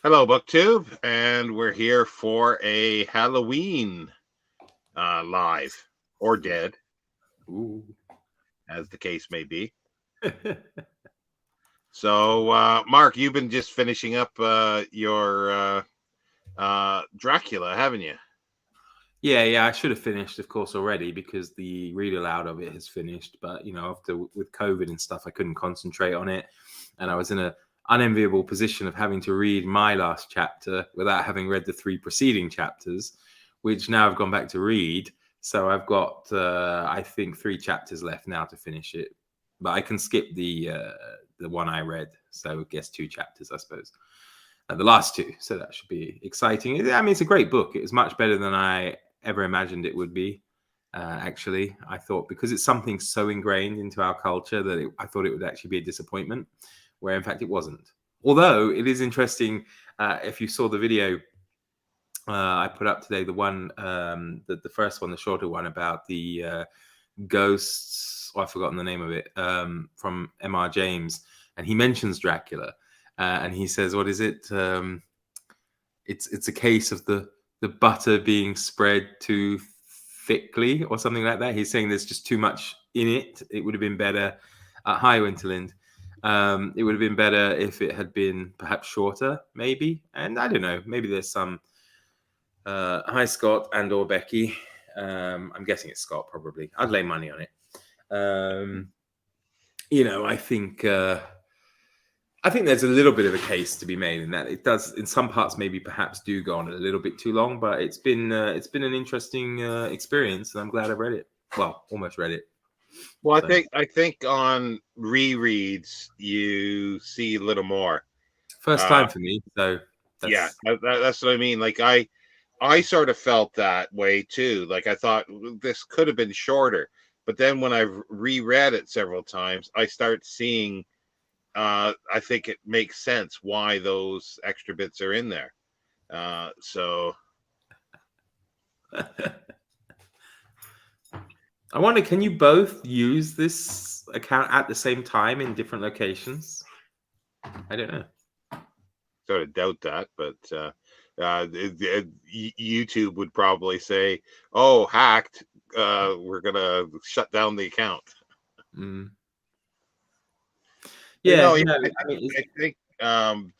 Hello, BookTube, and we're here for a Halloween live or dead, Ooh. as the case may be. So, Mark, you've been just finishing up your Dracula, haven't you? Yeah. I should have finished, of course, already because the read aloud of it has finished. But after with COVID and stuff, I couldn't concentrate on it, and I was in a unenviable position of having to read my last chapter without having read the 3 preceding chapters, which now I've gone back to read. So I've got, I think, 3 chapters left now to finish it. But I can skip the one I read, so I guess 2 chapters, I suppose. The last 2, so that should be exciting. I mean, it's a great book. It was much better than I ever imagined it would be. Actually, I thought because it's something so ingrained into our culture that I thought it would actually be a disappointment, where in fact it wasn't. Although it is interesting, if you saw the video I put up today, the one, the first one, the shorter one about the ghosts. Oh, I've forgotten the name of it, from M.R. James, and he mentions Dracula, and he says, "What is it? It's a case of the butter being spread too thickly, or something like that." He's saying there's just too much in it. It would have been better. Hi, Winterland. It would have been better if it had been perhaps shorter, maybe. And I don't know. Maybe there's some. Hi, Scott and/or Becky. I'm guessing it's Scott, probably. I'd lay money on it. I think there's a little bit of a case to be made in that it does, in some parts, maybe perhaps do go on a little bit too long. But it's been an interesting experience, and I'm glad I've read it. Well, almost read it. Well, so. I think on rereads you see a little more. First time for me, so that's what I mean. Like I sort of felt that way too. Like I thought this could have been shorter, but then when I reread it several times, I start seeing. I think it makes sense why those extra bits are in there. So. I wonder, can you both use this account at the same time in different locations? I don't know. Sort of doubt that, but YouTube would probably say, "Oh, hacked! We're gonna shut down the account." Yeah, I think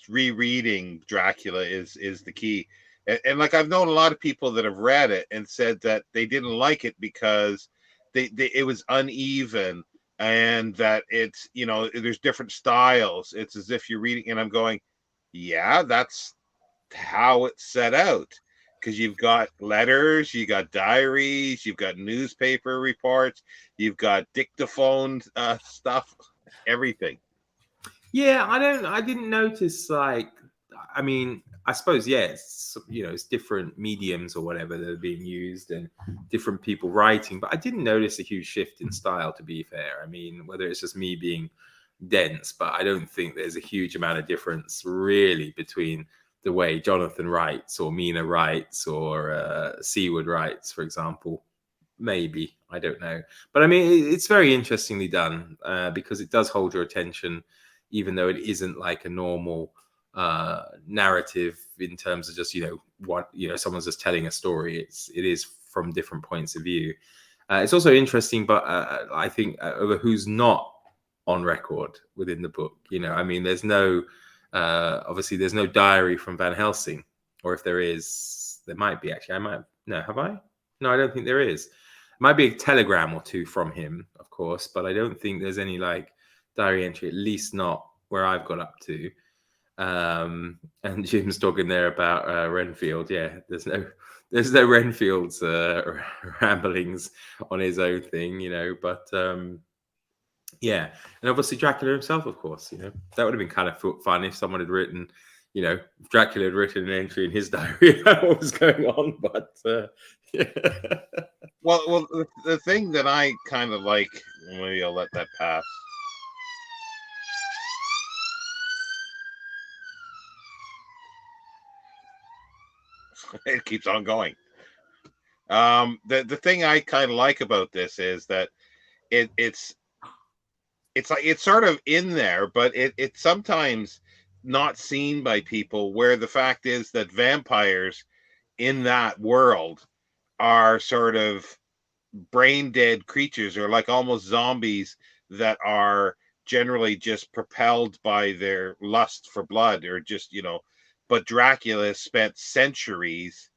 rereading Dracula is the key, and like I've known a lot of people that have read it and said that they didn't like it because it was uneven, and that it's there's different styles. It's as if you're reading, and I'm going, yeah, that's how it's set out, because you've got letters, you got diaries, you've got newspaper reports, you've got dictaphone stuff, everything. Yeah, I didn't notice, like, I mean, I suppose, it's different mediums or whatever that are being used and different people writing, but I didn't notice a huge shift in style, to be fair. I mean, whether it's just me being dense, but I don't think there's a huge amount of difference really between the way Jonathan writes or Mina writes or Seward writes, for example. Maybe, I don't know. But I mean, it's very interestingly done because it does hold your attention, even though it isn't like a normal narrative in terms of just someone's just telling a story. It is from different points of view. It's also interesting, but I think over who's not on record within the book. I mean, there's no obviously there's no diary from Van Helsing, or if there is, there might be. Actually, have I? No, I don't think there is. It might be a telegram or 2 from him, of course, but I don't think there's any like diary entry, at least not where I've got up to. And Jim's talking there about Renfield. Yeah, there's no Renfield's ramblings on his own thing, but yeah, and obviously Dracula himself, of course. That would have been kind of fun if someone had written, if Dracula had written an entry in his diary about what was going on. But yeah. Well, the thing that I kind of like, maybe I'll let that pass. It keeps on going. The thing I kind of like about this is that it's like it's sort of in there, but it sometimes not seen by people, where the fact is that vampires in that world are sort of brain dead creatures, or like almost zombies that are generally just propelled by their lust for blood, or just, but Dracula spent centuries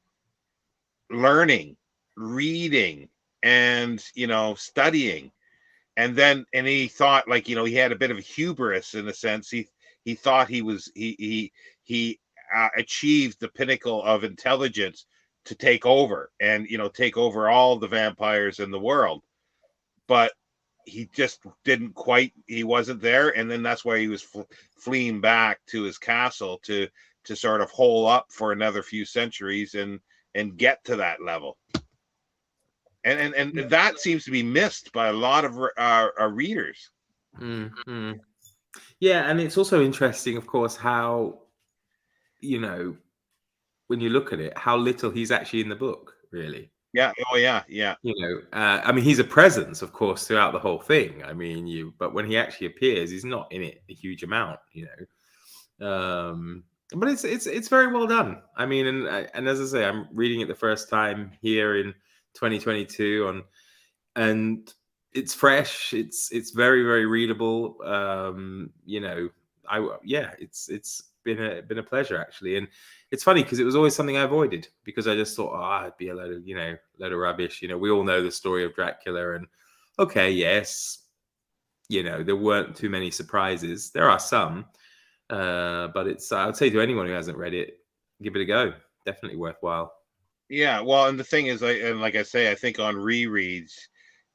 learning, reading, and studying. And he thought, like, he had a bit of hubris in a sense. He thought he achieved the pinnacle of intelligence to take over, and take over all the vampires in the world. But he just didn't quite, he wasn't there. And then that's why he was fleeing back to his castle to sort of hole up for another few centuries and get to that level. And that seems to be missed by a lot of readers. Mm-hmm. Yeah, and it's also interesting, of course, how, when you look at it, how little he's actually in the book, really. Yeah. Oh, yeah. Yeah. I mean, he's a presence, of course, throughout the whole thing. I mean, but when he actually appears, he's not in it a huge amount, But it's very well done. I mean, and as I say, I'm reading it the first time here in 2022 and it's fresh. It's very, very readable. It's been a pleasure, actually. And it's funny because it was always something I avoided, because I just thought, it'd be a load of rubbish. We all know the story of Dracula, and okay, yes, there weren't too many surprises. There are some, but I would say to anyone who hasn't read it, give it a go. Definitely worthwhile. Yeah, well, and the thing is, like I say, I think on rereads,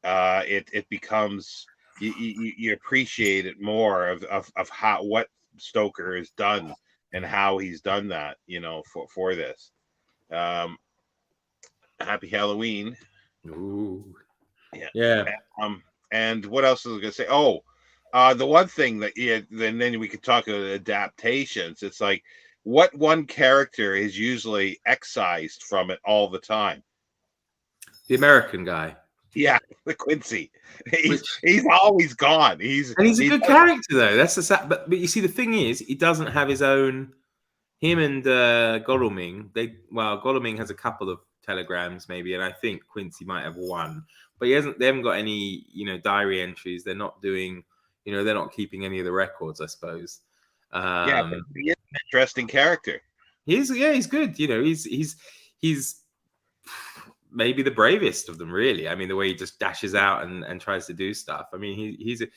it becomes, you appreciate it more of how, what Stoker has done and how he's done that, for this. Happy Halloween. Ooh. Yeah. And what else was I gonna say? Oh, the one thing that, then we could talk about adaptations. It's like, what one character is usually excised from it all the time? The American guy. Yeah, the Quincy. He's always gone. He's a good character, though. That's the sad. But you see, the thing is, he doesn't have his own. Him and Godalming. Godalming has a couple of telegrams, maybe, and I think Quincy might have one. But they haven't got any, diary entries. They're not doing, they're not keeping any of the records, I suppose. Yeah, but he is an interesting character. He's good. He's maybe the bravest of them, really. I mean, the way he just dashes out and tries to do stuff. I mean, he's a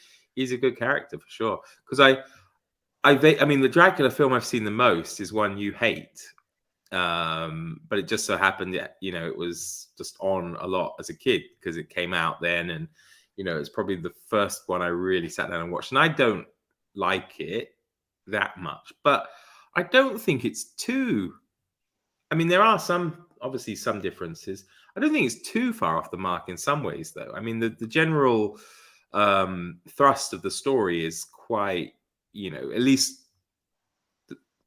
good character for sure. Because I mean, the Dracula film I've seen the most is one you hate, but it just so happened that it was just on a lot as a kid because it came out then, and it's probably the first one I really sat down and watched. And I don't like it that much, but I don't think it's too. I mean, there are obviously some differences. I don't think it's too far off the mark in some ways, though. I mean, the general thrust of the story is quite, at least,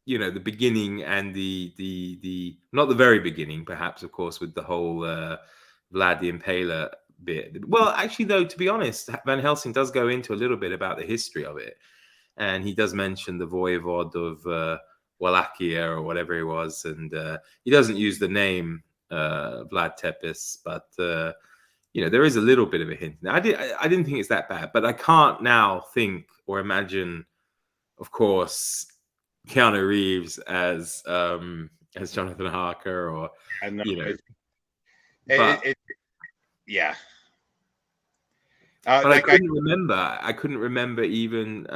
the beginning and the not the very beginning, perhaps, of course, with the whole Vlad the Impaler bit. Well, actually, though, to be honest, Van Helsing does go into a little bit about the history of it. And he does mention the voivode of Wallachia or whatever he was. And he doesn't use the name Vlad Tepes, but, there is a little bit of a hint. Now, I didn't think it's that bad, but I can't now think or imagine, of course, Keanu Reeves as Jonathan Harker, or, I know. Yeah. But I couldn't remember even,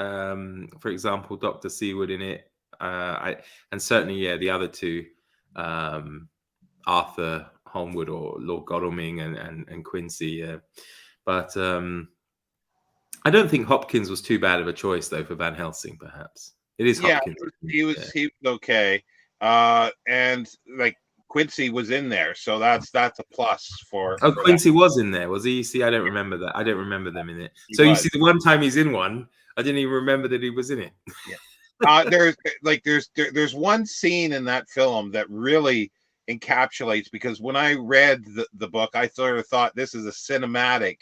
for example, Dr. Seward in it. And certainly, the other two, Arthur Holmwood or Lord Godalming and Quincy. But I don't think Hopkins was too bad of a choice, though, for Van Helsing, perhaps. It is Hopkins. He was okay. And like, Quincy was in there, so that's a plus for. Oh, Quincy was in there, was he? See, I don't remember that. I don't remember them in it. So you see, the one time he's in one, I didn't even remember that he was in it. Yeah. There's one scene in that film that really encapsulates, because when I read the book, I sort of thought this is a cinematic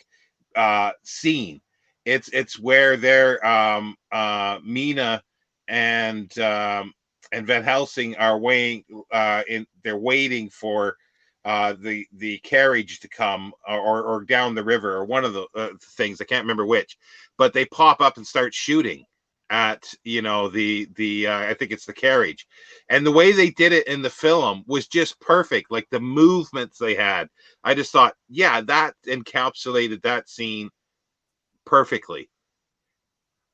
scene. It's where they're Mina and Van Helsing are they're waiting for the carriage to come, or down the river, or one of the things, I can't remember which, but they pop up and start shooting at the I think it's the carriage, and the way they did it in the film was just perfect. Like the movements they had, I just thought, yeah, that encapsulated that scene perfectly.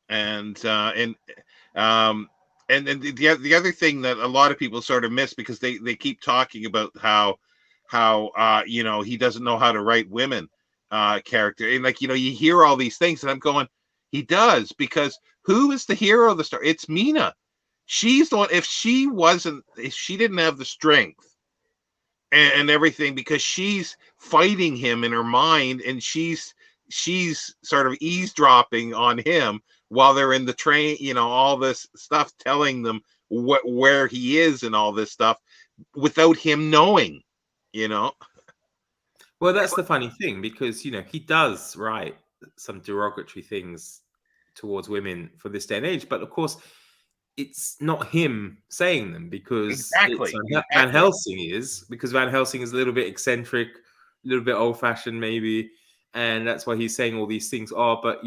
And then the other thing that a lot of people sort of miss, because they keep talking about how he doesn't know how to write women character, and you hear all these things, and I'm going, he does, because who is the hero of the story? It's Mina. She's the one. If she didn't have the strength and everything, because she's fighting him in her mind, and she's sort of eavesdropping on him while they're in the train, all this stuff, telling them where he is and all this stuff without him knowing, Well, that's the funny thing, because he does write some derogatory things towards women for this day and age, but of course it's not him saying them, because Van Helsing is, because Van Helsing is a little bit eccentric, a little bit old-fashioned maybe, and that's why he's saying all these things. Oh, but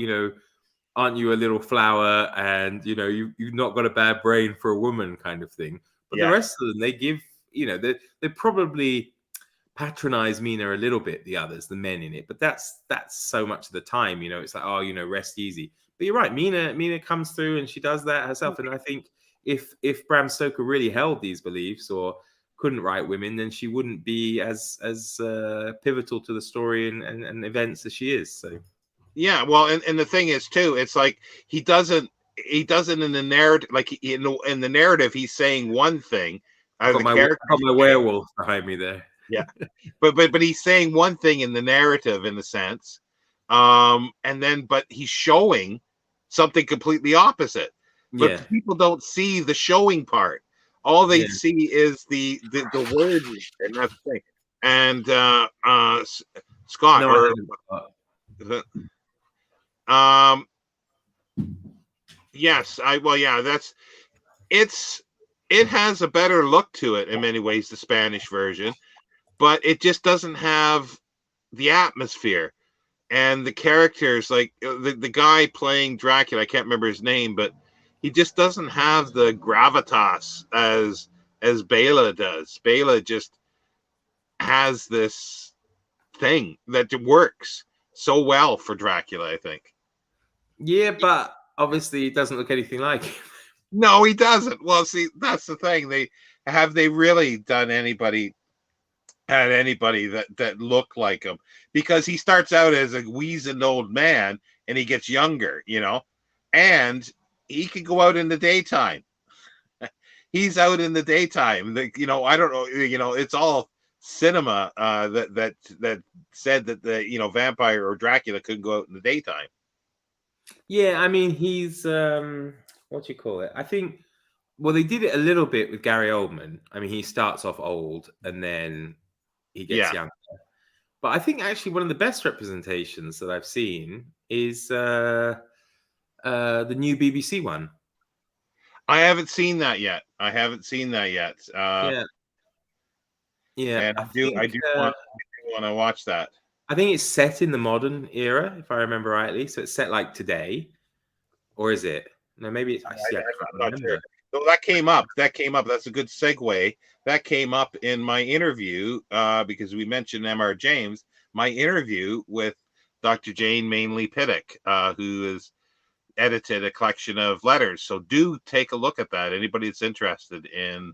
aren't you a little flower, and you've not got a bad brain for a woman, kind of thing. But the rest of them, they give, they probably patronize Mina a little bit, the others, the men in it, but that's so much of the time, it's like, oh, rest easy. But you're right, Mina comes through and she does that herself. And I think if Bram Stoker really held these beliefs, or couldn't write women, then she wouldn't be as pivotal to the story and events as she is. So yeah, well, and the thing is too, it's like he doesn't in the narrative, like in the narrative, he's saying one thing. I've got my werewolf behind me there. Yeah, but he's saying one thing in the narrative, in a sense, but he's showing something completely opposite. But people don't see the showing part. All they see is the word, and that's the thing. And Scott, yes, it has a better look to it in many ways, the Spanish version, but it just doesn't have the atmosphere and the characters. Like the guy playing Dracula, I can't remember his name, but he just doesn't have the gravitas as Bela does. Bela just has this thing that works so well for Dracula, I think. Yeah, but obviously he doesn't look anything like him. No, he doesn't. Well, see, that's the thing. They really done anybody that looked like him? Because he starts out as a weazened old man and he gets younger, and he can go out in the daytime. He's out in the daytime. I don't know. It's all cinema that said that the vampire or Dracula couldn't go out in the daytime. Yeah, I mean, he's what do you call it? I think, well, they did it a little bit with Gary Oldman. I mean, he starts off old and then he gets younger. But I think actually one of the best representations that I've seen is the new BBC one. I haven't seen that yet. Yeah. And I do want to watch that. I think it's set in the modern era, if I remember rightly. So it's set like today, or is it? No, maybe it's. I'm not sure. So that came up. That's a good segue. That came up in my interview because we mentioned M.R. James. My interview with Dr. Jane Mainley-Pittock, who has edited a collection of letters. So do take a look at that. Anybody that's interested in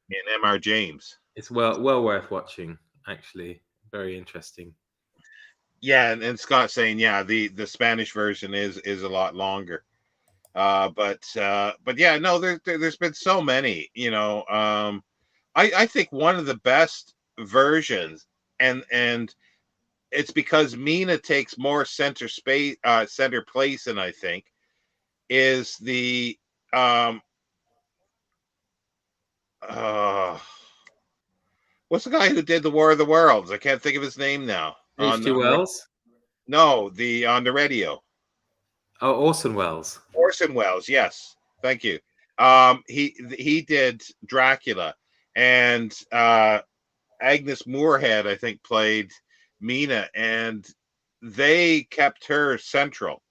M.R. James. It's well worth watching. Actually, very interesting. Yeah, and Scott saying, the Spanish version is a lot longer. But yeah, no, there's been so many, I think one of the best versions, and it's because Mina takes more center place, and I think is the what's the guy who did the War of the Worlds? I can't think of his name now. H.G. Wells? No, on the radio. Oh, Orson Welles. Orson Welles, yes. Thank you. He did Dracula, and Agnes Moorehead, I think, played Mina, and they kept her central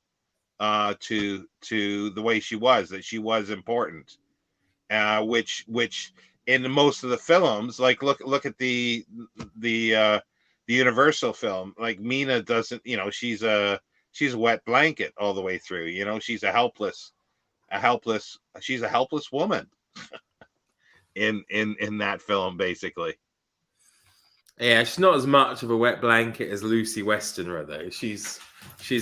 to the way she was, that she was important, which in most of the films, like look at the Universal film, like Mina doesn't, she's a wet blanket all the way through. She's a helpless woman in that film, basically. Yeah, she's not as much of a wet blanket as Lucy Westenra, though. She's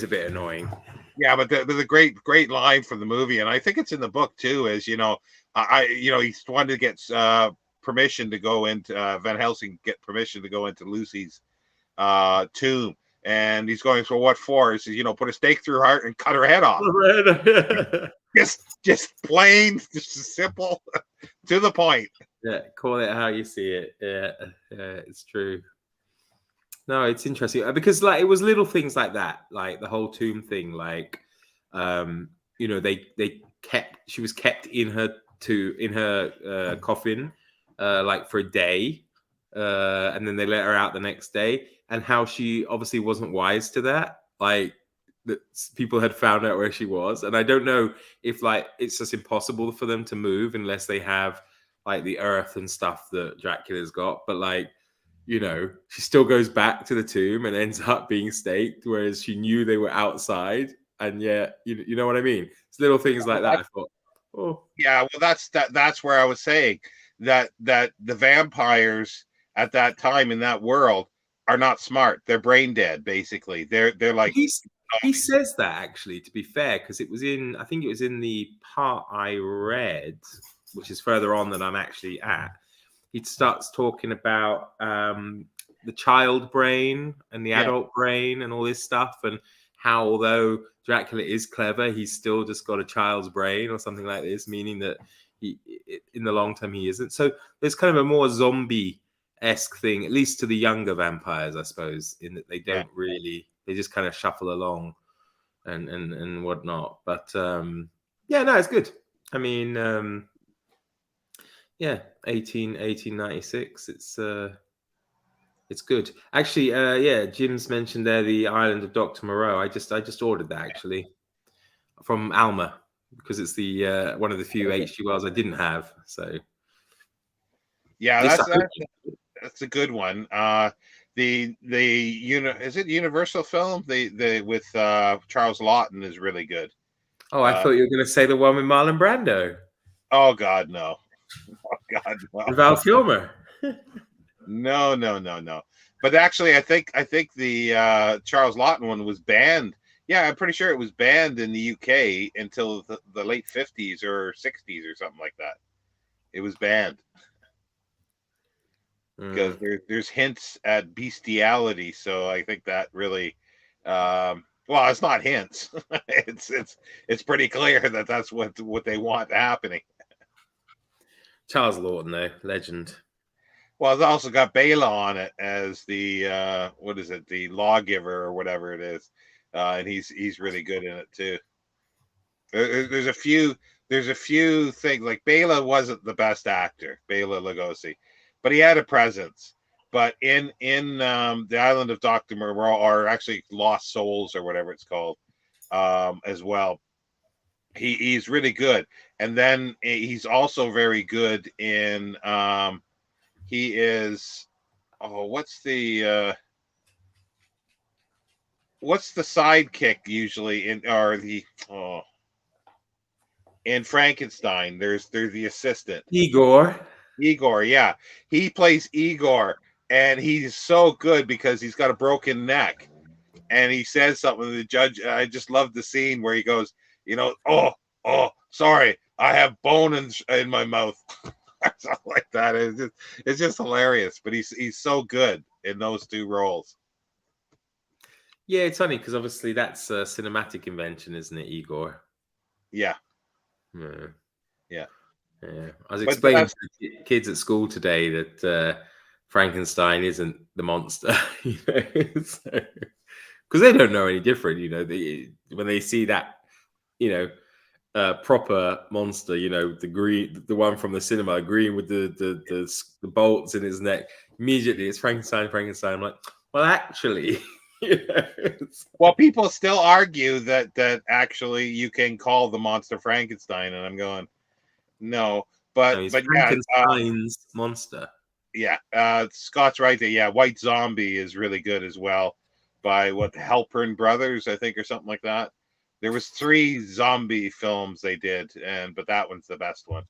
a bit annoying. Yeah, but the great line from the movie, and I think it's in the book too, is he wanted to get permission to go into Van Helsing, get permission to go into Lucy's tomb, and he's going, for what for? He says, put a stake through her heart and cut her head off. just plain, just simple, to the point. Yeah, call it how you see it. Yeah, it's true. No, it's interesting because like it was little things like that, like the whole tomb thing. Like, she was kept in her coffin, like for a day, and then they let her out the next day. And how she obviously wasn't wise to that, like that people had found out where she was. And I don't know if like it's just impossible for them to move unless they have like the earth and stuff that Dracula's got, but like. She still goes back to the tomb and ends up being staked, whereas she knew they were outside. And yeah, you know what I mean? It's little things like that. I thought, oh, yeah. Well, that's where I was saying that the vampires at that time in that world are not smart. They're brain dead, basically. They're like. He says that actually, to be fair, because I think it was in the part I read, which is further on than I'm actually at. He starts talking about the child brain and the adult brain and all this stuff, and how although Dracula is clever, he's still just got a child's brain or something like this, meaning that he, in the long term, he isn't. So there's kind of a more zombie-esque thing, at least to the younger vampires, I suppose, in that they don't really, they just kind of shuffle along and whatnot. But no, it's good. I mean, 1896. It's good. Actually, Jim's mentioned there the Island of Dr. Moreau. I just ordered that actually from Alma because it's the one of the few H.G. Wells I didn't have. So yeah, that's a good one. Is it Universal film? The with Charles Laughton is really good. Oh, I thought you were going to say the one with Marlon Brando. Oh God, no. Oh God, no. Val Kilmer. No. But actually, I think the Charles Laughton one was banned. Yeah, I'm pretty sure it was banned in the UK until the late 50s or 60s or something like that. It was banned because there's hints at bestiality. So I think that really, well, it's not hints. it's pretty clear that that's what they want happening. Charles Laughton, though, legend. Well, it's also got Bela on it as the what is it, the lawgiver or whatever it is, and he's really good in it too. There's a few things, like Bela wasn't the best actor, Bela Lugosi, but he had a presence. But in the Island of Dr. Moreau, or actually Lost Souls or whatever it's called, as well. He's really good, and then he's also very good in he is what's the sidekick usually in Frankenstein? There's the assistant Igor, yeah, he plays Igor, and he's so good because he's got a broken neck, and he says something to the judge. I just love the scene where he goes, oh, sorry, I have bone in my mouth. Something like that. It's just hilarious. But he's so good in those two roles. Yeah, it's funny because obviously that's a cinematic invention, isn't it, Igor? Yeah. Yeah. I was explaining to the kids at school today that Frankenstein isn't the monster, because they don't know any different. When they see that, proper monster, you know, the one from the cinema, green with the bolts in his neck. Immediately, it's Frankenstein. I'm like, well, actually, you know, Well, people still argue that actually you can call the monster Frankenstein, and I'm going, no, no, he's but Frankenstein's monster. yeah, Scott's right there. Yeah, White Zombie is really good as well, by what Halpern Brothers, I think, or something like that. There was 3 zombie films they did, but that one's the best one.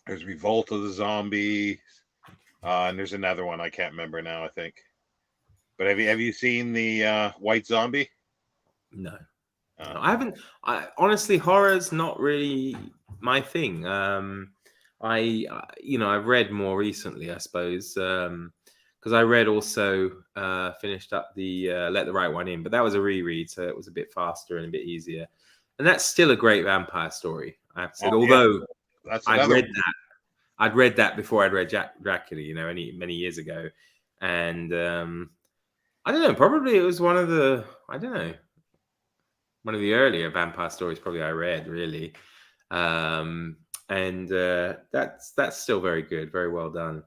There's Revolt of the Zombies, and there's another one I can't remember now, I think. But have you seen the White Zombie? No, I haven't. Honestly, horror's not really my thing. I've read more recently, I suppose, because I read also finished up the Let the Right One In, but that was a reread, so it was a bit faster and a bit easier. And that's still a great vampire story, I have to say. Although that's I'd read that before I'd read Dracula, you know, many years ago, and I don't know. Probably it was one of the earlier vampire stories probably I read, really. And that's still very good, very well done.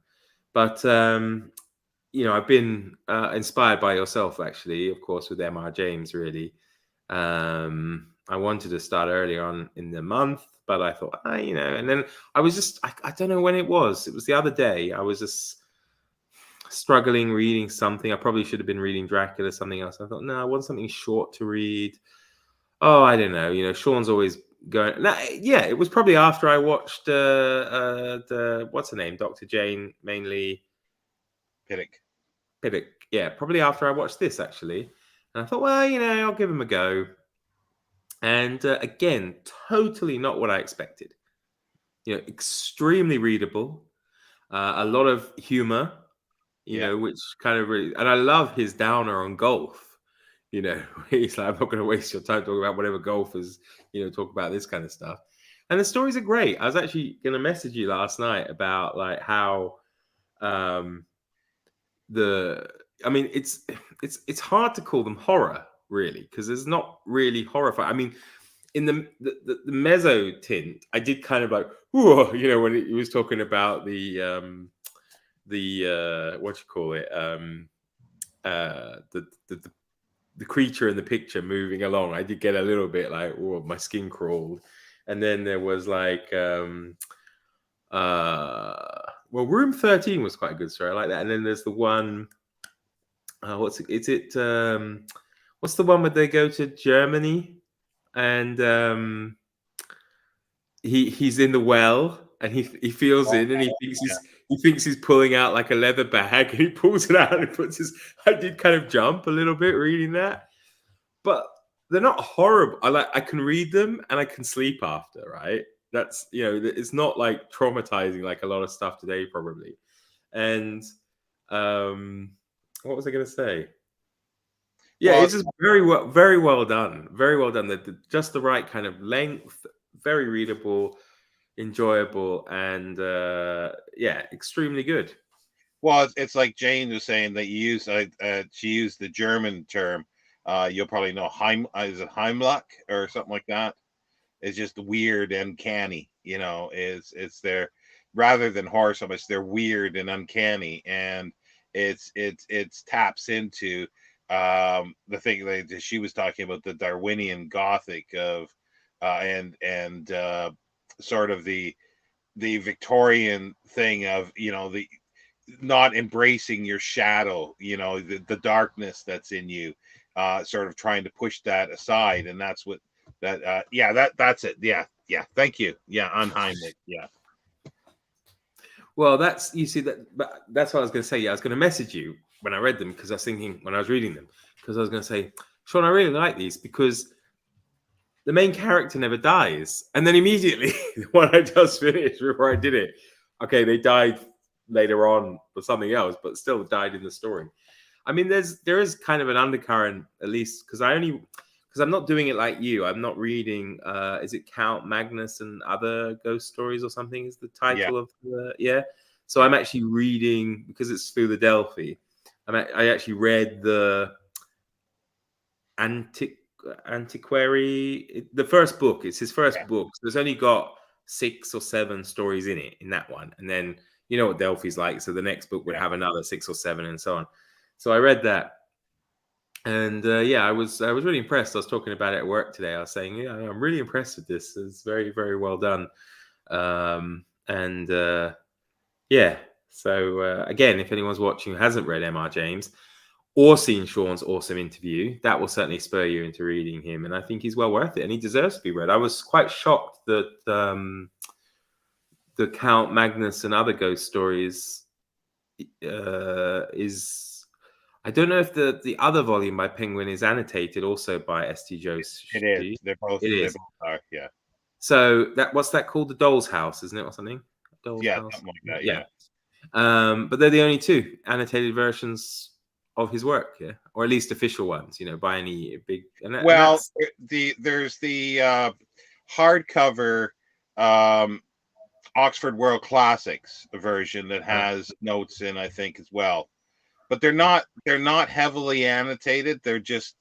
But I've been inspired by yourself, actually, of course, with M.R. James, really. I wanted to start earlier on in the month, but I thought, and then I was just, I don't know when it was. It was the other day. I was just struggling reading something. I probably should have been reading Dracula, something else. I thought, no, I want something short to read. Oh, I don't know. You know, Sean's always going. Yeah, it was probably after I watched the what's her name, Dr. Jane, mainly Piddock. Yeah, probably after I watched this, actually. And I thought, well, I'll give him a go. And again, totally not what I expected. Extremely readable, a lot of humor. Which kind of really, and I love his downer on golf. He's like, I'm not going to waste your time talking about whatever golf is, talk about this kind of stuff. And the stories are great. I was actually going to message you last night about like how it's hard to call them horror, really, because there's not really horrifying. I mean, in the mezzo tint, I did kind of like, whoa, when he was talking about the what you call it, the creature in the picture moving along. I did get a little bit like, oh, my skin crawled. And then there was like, Room 13 was quite a good story. I like that. And then there's the one, what's the one where they go to Germany and he's in the well and he feels in and he thinks he's pulling out like a leather bag and he pulls it out and puts his. I did kind of jump a little bit reading that, but they're not horrible. I can read them and I can sleep after, right? That's, it's not like traumatizing like a lot of stuff today probably. And what was I going to say? Yeah, it's just very well done. Very well done. Just the right kind of length, very readable, enjoyable, and extremely good. Well, it's like Jane was saying that you use she used the German term. You'll probably know is it Heimlich or something like that. It's just weird and uncanny. It's their, rather than horror so much, they're weird and uncanny, and it's taps into the thing that she was talking about, the Darwinian Gothic of and sort of the Victorian thing of the not embracing your shadow, the darkness that's in you, sort of trying to push that aside, and that's what that's it. Thank you. Unheimlich. Well, that's what I was going to say. I was going to message you when I read them, because I was thinking when I was reading them, because I was going to say, Sean, I really like these because the main character never dies. And then immediately, when I just finished before I did it, okay, they died later on for something else, but still died in the story. I mean, there is kind of an undercurrent, at least, because I'm not doing it like you. I'm not reading, is it Count Magnus and Other Ghost Stories or something is the title of the, So I'm actually reading, because it's through the Delphi, I actually read the antiquary. The first book. It's his first Yeah. book. So it's only got 6 or 7 stories in it, in that one. And then you know what Delphi's like. So the next book would have another 6 or 7 and so on. So I read that. And I was really impressed. I was talking about it at work today. I was saying, yeah, I'm really impressed with this. It's very, very well done. So again, if anyone's watching who hasn't read M.R. James or seen Sean's awesome interview, that will certainly spur you into reading him. And I think he's well worth it, and he deserves to be read. I was quite shocked that the Count Magnus and Other Ghost Stories is. I don't know if the other volume by Penguin is annotated also by S.T. Joshi. It is. They're both. It is. They both are. Yeah. So what's that called? The Doll's House, isn't it, or something? Doll's House. Something like that. Yeah. But they're the only 2 annotated versions of his work, or at least official ones. By any big. There's the hardcover Oxford World Classics version that has notes in, I think, as well. But they're not heavily annotated. They're just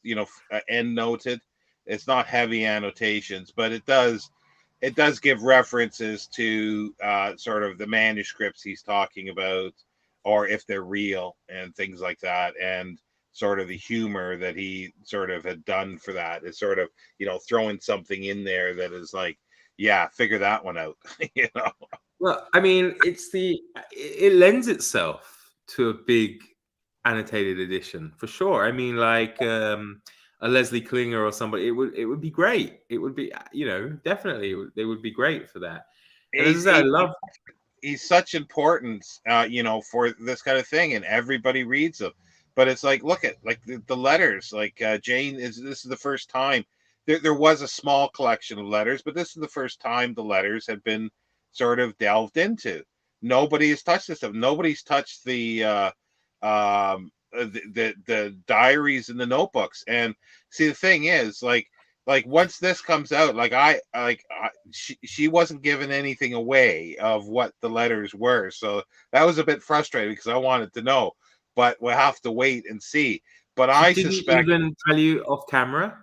end noted. It's not heavy annotations, but it does give references to sort of the manuscripts he's talking about, or if they're real and things like that, and sort of the humor that he sort of had done for that is sort of throwing something in there that is like, yeah, figure that one out. Well, I mean, it lends itself to a big annotated edition for sure. I mean, like a Leslie Klinger or somebody, it would be great. It would be, definitely they would be great for that. And as I said, I love. He's such importance, for this kind of thing, and everybody reads them. But it's like, look at like the letters. Like Jane this is the first time there was a small collection of letters, but this is the first time the letters have been sort of delved into. Nobody has touched this stuff. Nobody's touched the diaries and the notebooks. And see, the thing is, like once this comes out, she wasn't giving anything away of what the letters were, so that was a bit frustrating because I wanted to know, but we'll have to wait and see. But I suspect. Didn't even tell you off camera.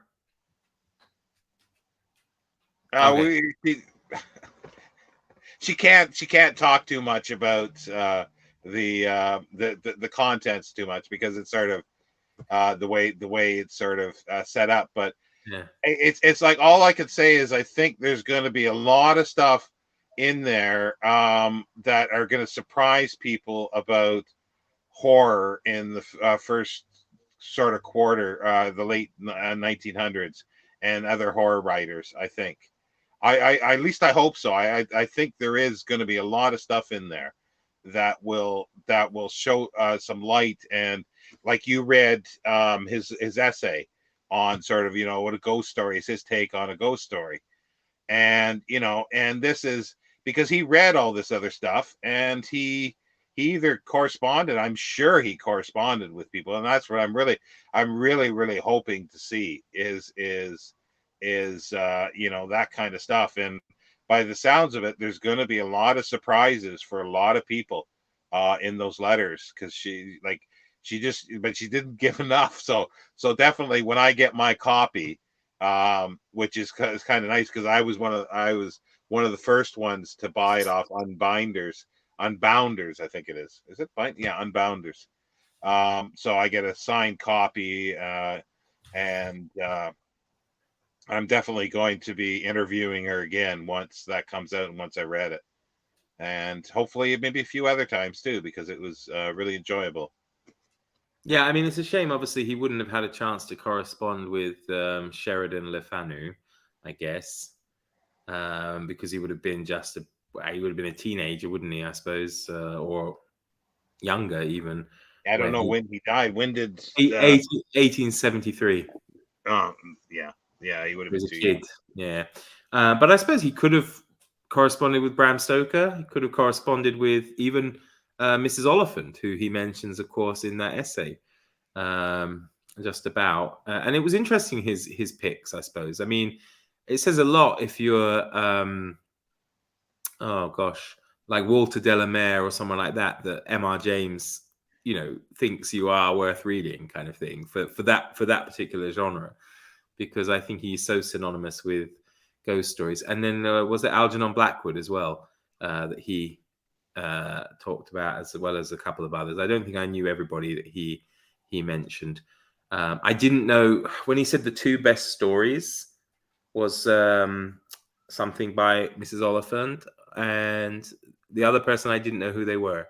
She can't talk too much about the contents too much, because it's sort of the way it's sort of set up. But it's like, all I could say is I think there's going to be a lot of stuff in there that are going to surprise people about horror in the first sort of quarter, the late 1900s, and other horror writers. I think. I at least I hope so. I think there is going to be a lot of stuff in there that will show some light. And like you read his essay on sort of what a ghost story is, his take on a ghost story, and and this is because he read all this other stuff, and he either corresponded. I'm sure he corresponded with people, and that's what I'm really hoping to see is that kind of stuff. And by the sounds of it, there's going to be a lot of surprises for a lot of people in those letters, because she didn't give enough. So definitely when I get my copy, which is kind of nice, because I was one of the first ones to buy it off Unbounders, I think it is. Is it fine? Yeah, Unbounders. So I get a signed copy, and I'm definitely going to be interviewing her again once that comes out and once I read it, and hopefully maybe a few other times too, because it was really enjoyable. Yeah, I mean, it's a shame. Obviously, he wouldn't have had a chance to correspond with Sheridan Le Fanu, I guess, because he would have been a teenager, wouldn't he? I suppose, or younger even. I don't know when he died. When did 1873? Oh, yeah. Yeah, he would have been too young. Yeah. But I suppose he could have corresponded with Bram Stoker. He could have corresponded with even Mrs. Oliphant, who he mentions, of course, in that essay, just about. And it was interesting, his picks, I suppose. I mean, it says a lot if you're, like Walter Delamere or someone like that M.R. James, thinks you are worth reading, kind of thing, for that particular genre. because I think he's so synonymous with ghost stories. And then was it Algernon Blackwood as well that he talked about, as well as a couple of others. I don't think I knew everybody that he mentioned. I didn't know when he said the two best stories was something by Mrs. Oliphant, and the other person I didn't know who they were.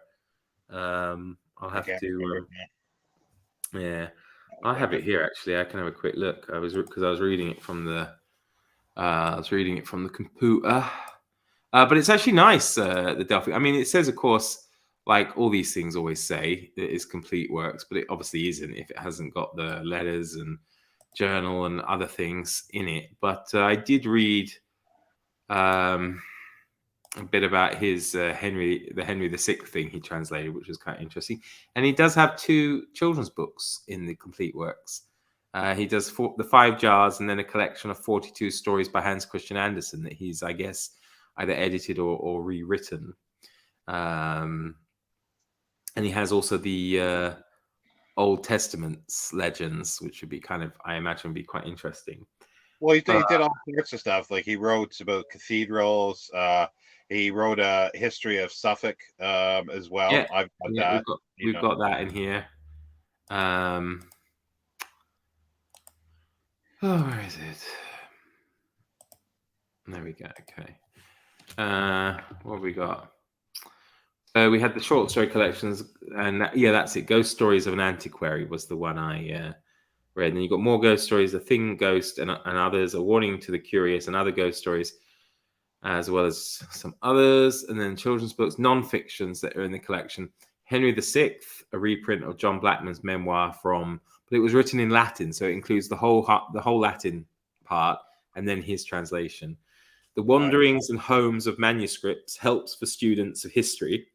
I'll have to. Yeah, I have it here actually. I can have a quick look. I was reading it from the. I was reading it from the computer. But it's actually nice, the Delphi. I mean, it says, of course, like all these things always say, it is complete works, but it obviously isn't if it hasn't got the letters and journal and other things in it. But I did read a bit about his Henry VI thing he translated, which was kind of interesting. And he does have 2 children's books in the complete works. He does the 5 Jars, and then a collection of 42 stories by Hans Christian Andersen that he's, I guess, either edited or rewritten. And he has also the Old Testament's legends, which would be kind of, I imagine, would be quite interesting. Well, he did all sorts of stuff. Like he wrote about cathedrals. He wrote a history of Suffolk as well. Yeah, I've got that. We've got that in here. Where is it? There we go. Okay. What have we got? We had the short story collections, and that's it. Ghost Stories of an Antiquary was the one I read. And then you got more ghost stories, A Thing Ghost, and others, A Warning to the Curious, and other ghost stories, as well as some others. And then children's books, non-fictions that are in the collection. Henry VI, a reprint of John Blackman's memoir but it was written in Latin, so it includes the whole Latin part, and then his translation. The Wanderings and Homes of Manuscripts, Helps for Students of History,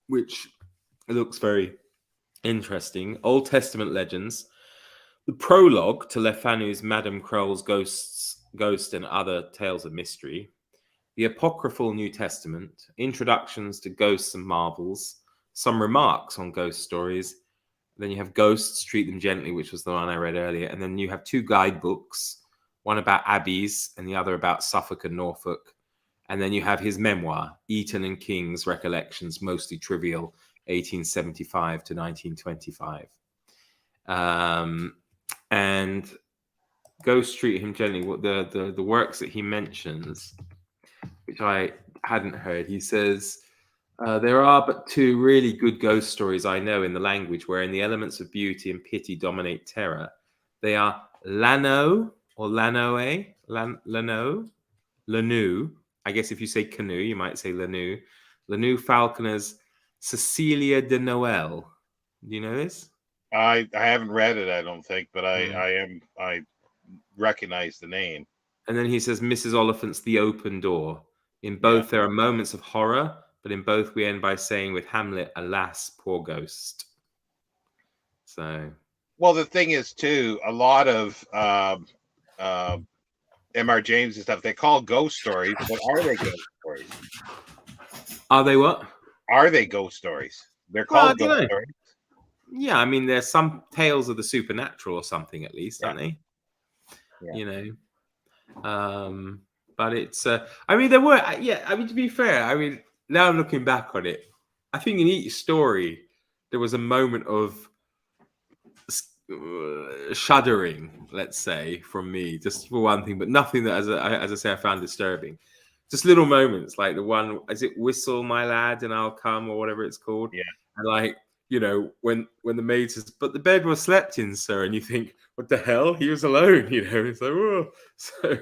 which looks very interesting. Old Testament Legends. The prologue to Le Fanu's Madame Crowell's Ghost and Other Tales of Mystery. The Apocryphal New Testament. Introductions to Ghosts and Marvels. Some remarks on ghost stories. Then you have Ghosts, Treat Them Gently, which was the one I read earlier. And then you have 2 guidebooks. One about abbeys and the other about Suffolk and Norfolk. And then you have his memoir, Eton and King's Recollections, Mostly Trivial, 1875 to 1925. And Ghost Treat Him Gently, the works that he mentions, which I hadn't heard. He says, there are but 2 really good ghost stories I know in the language wherein the elements of beauty and pity dominate terror. They are Lano, or Lanoe, Lanu. I guess if you say canoe, you might say Lanu. Lanu Falconer's Cecilia de Noël. Do you know this? I haven't read it, I don't think, but I recognize the name. And then he says Mrs. Oliphant's The Open Door. In both there are moments of horror, but in both we end by saying with Hamlet, alas, poor ghost. So, well, the thing is too, a lot of M.R. James and stuff, they call ghost stories, but are they ghost stories? Are they what? Are they ghost stories? They're called ghost stories. Yeah, I mean, there's some tales of the supernatural or something, at least, aren't they? Yeah. You know, but it's. I mean, there were. Yeah, I mean, to be fair, I mean, now looking back on it, I think in each story there was a moment of shuddering, let's say, from me, just for one thing, but nothing that, as I say, I found disturbing. Just little moments, like the one, is it Whistle My Lad and I'll Come, or whatever it's called? Yeah. And like, you know, when the maid says, but the bed was slept in, sir, and you think, what the hell? He was alone, you know? It's like, oh. So,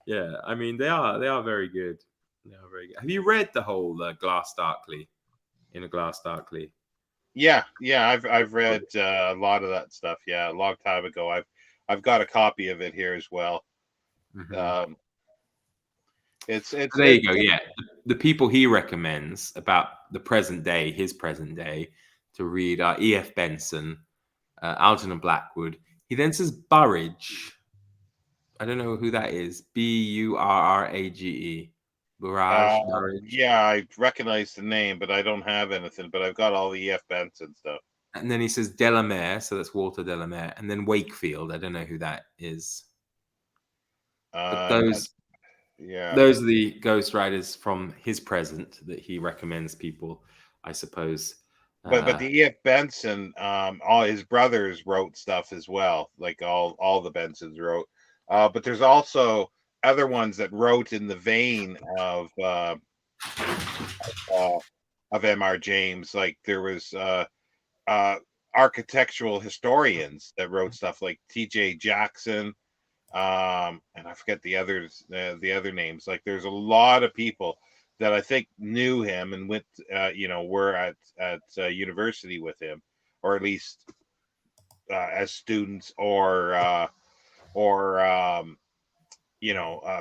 yeah, I mean, they are very good. They are very good. Have you read the whole Glass Darkly? In a Glass Darkly? Yeah, I've read a lot of that stuff. Yeah, a long time ago. I've got a copy of it here as well. Mm-hmm. There you go. Yeah, the people he recommends about the present day, his present day, to read are E.F. Benson, Algernon Blackwood. He then says Burrage. I don't know who that is. Burrage. Burrage. Yeah, I recognize the name, but I don't have anything. But I've got all the E.F. Benson stuff. And then he says Delamere, so that's Walter Delamere, and then Wakefield. I don't know who that is. But yeah. those are the ghostwriters from his present that he recommends people, I suppose. But the E.F. Benson, all his brothers wrote stuff as well. Like all the Bensons wrote. But there's also other ones that wrote in the vein of M.R. James. Like there was architectural historians that wrote stuff like T.J. Jackson, and I forget the other names. Like there's a lot of people that I think knew him and went, were at university with him, or at least as students or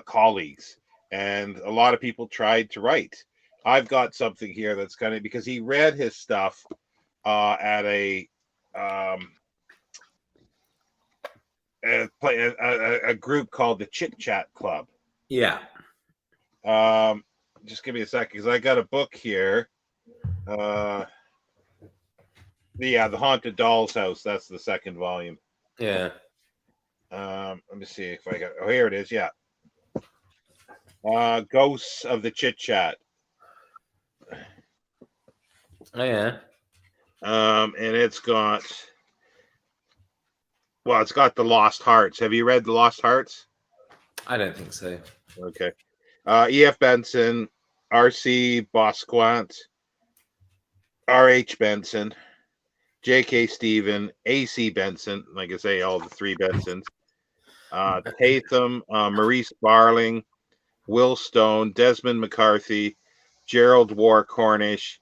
colleagues. And a lot of people tried to write. I've got something here that's kind of because he read his stuff at a group called the Chit Chat Club. Yeah. Just give me a second because I got a book here. The Haunted Doll's House. That's the second volume. Yeah. Let me see if I got. Oh, here it is. Yeah. Ghosts of the Chit Chat. Oh yeah. And it's got. Well, it's got the Lost Hearts. Have you read the Lost Hearts? I don't think so. Okay. E.F. Benson, R.C. Bosquant, R.H. Benson, J.K. Stephen, A.C. Benson, like I say, all the three Bensons, Tatham, Maurice Barling, Will Stone, Desmond McCarthy, Gerald War Cornish,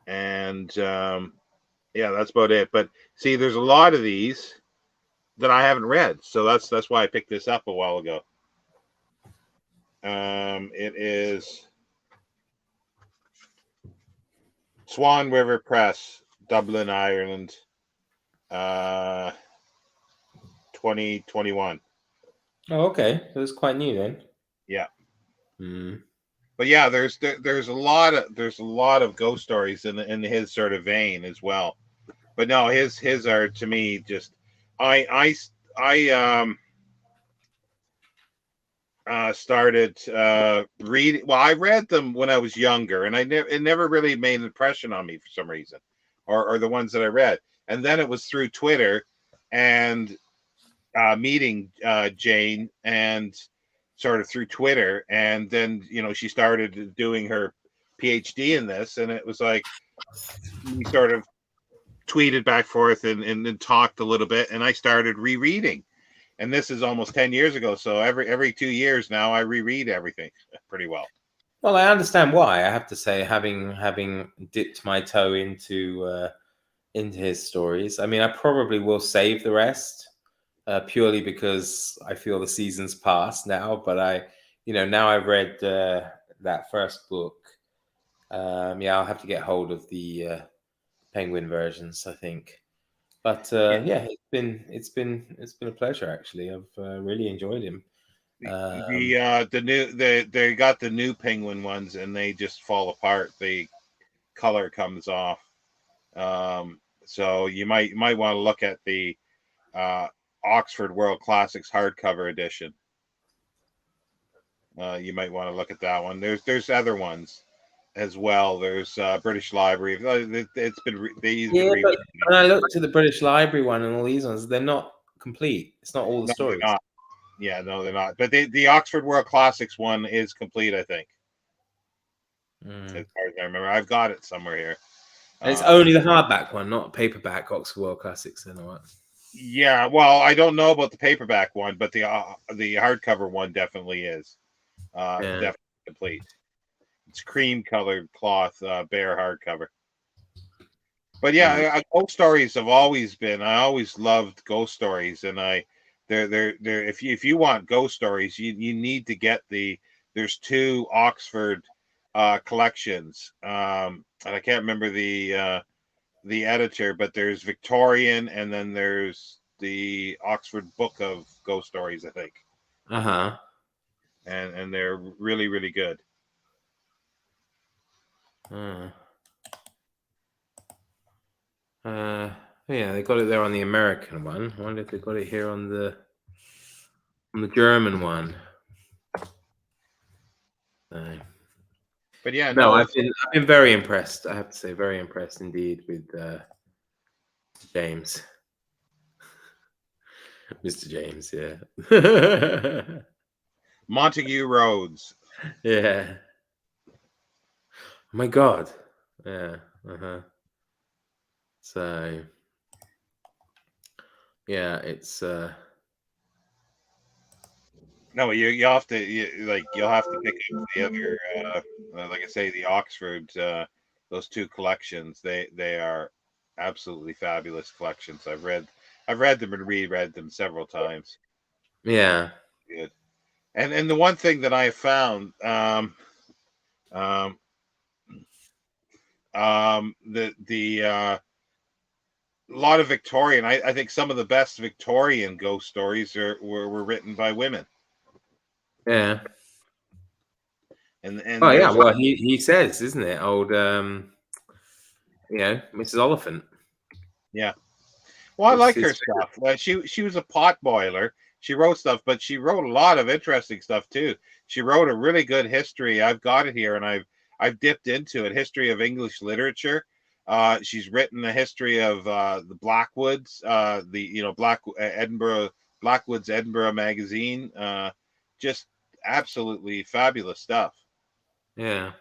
and that's about it. But see, there's a lot of these that I haven't read, so that's why I picked this up a while ago. It is Swan River Press, Dublin, Ireland, 2021. Oh, okay. So it's quite new then. Yeah. Mm. But yeah, there's a lot of ghost stories in his sort of vein as well. But no, his are to me just I started reading. Well, I read them when I was younger, and it never really made an impression on me for some reason, or the ones that I read. And then it was through Twitter and meeting Jane, and sort of through Twitter, and then she started doing her PhD in this, and it was like we sort of tweeted back forth and talked a little bit, and I started rereading. And this is almost 10 years ago, so every 2 years now I reread everything pretty well. Well, I understand why. I have to say, having dipped my toe into his stories, I mean, I probably will save the rest purely because I feel the season's passed now. But now I've read that first book. I'll have to get hold of the Penguin versions, I think. But it's been a pleasure actually. I've really enjoyed him. They got the new Penguin ones, and they just fall apart. The color comes off. So you might want to look at the Oxford World Classics hardcover edition. You might want to look at that one. There's other ones as well. There's British Library. It's been but when I looked at the British Library one and all these ones, they're not complete. It's not all the stories. They're not. Yeah, no, they're not. But the Oxford World Classics one is complete, I think. As far as I remember, I've got it somewhere here. And it's only the hardback one, not paperback Oxford World Classics. Then what? Yeah, well, I don't know about the paperback one, but the hardcover one definitely is definitely complete. It's cream colored cloth, bare hardcover. But yeah, ghost stories have always been. I always loved ghost stories, and they're if you want ghost stories, you need to get there's two Oxford collections, and I can't remember the editor, but there's Victorian, and then there's the Oxford Book of Ghost Stories, I think. And they're really, really good. Yeah, they got it there on the American one. I wonder if they got it here on the German one. But yeah, No, no, I've been very impressed. I have to say, very impressed indeed with James, Mr. James. Yeah, Montague Rhodes. yeah. Oh my God. Yeah. So, yeah, it's No, you'll have to you'll have to pick up the other like I say, the Oxford those two collections. They are absolutely fabulous collections. I've read them and reread them several times. yeah. Good. And the one thing that I have found um the a lot of Victorian, I think some of the best Victorian ghost stories were written by women. Yeah. And Oh yeah. there's Well, he says, isn't it, old Mrs. Oliphant. yeah. Well, I It's like his her stuff. She was a pot boiler. She wrote stuff, but she wrote a lot of interesting stuff too. She wrote a really good history. I've got it here, and I've dipped into it. History of English literature. She's written a history of the Blackwoods, the Edinburgh Blackwoods Edinburgh magazine. Just absolutely fabulous stuff. Yeah.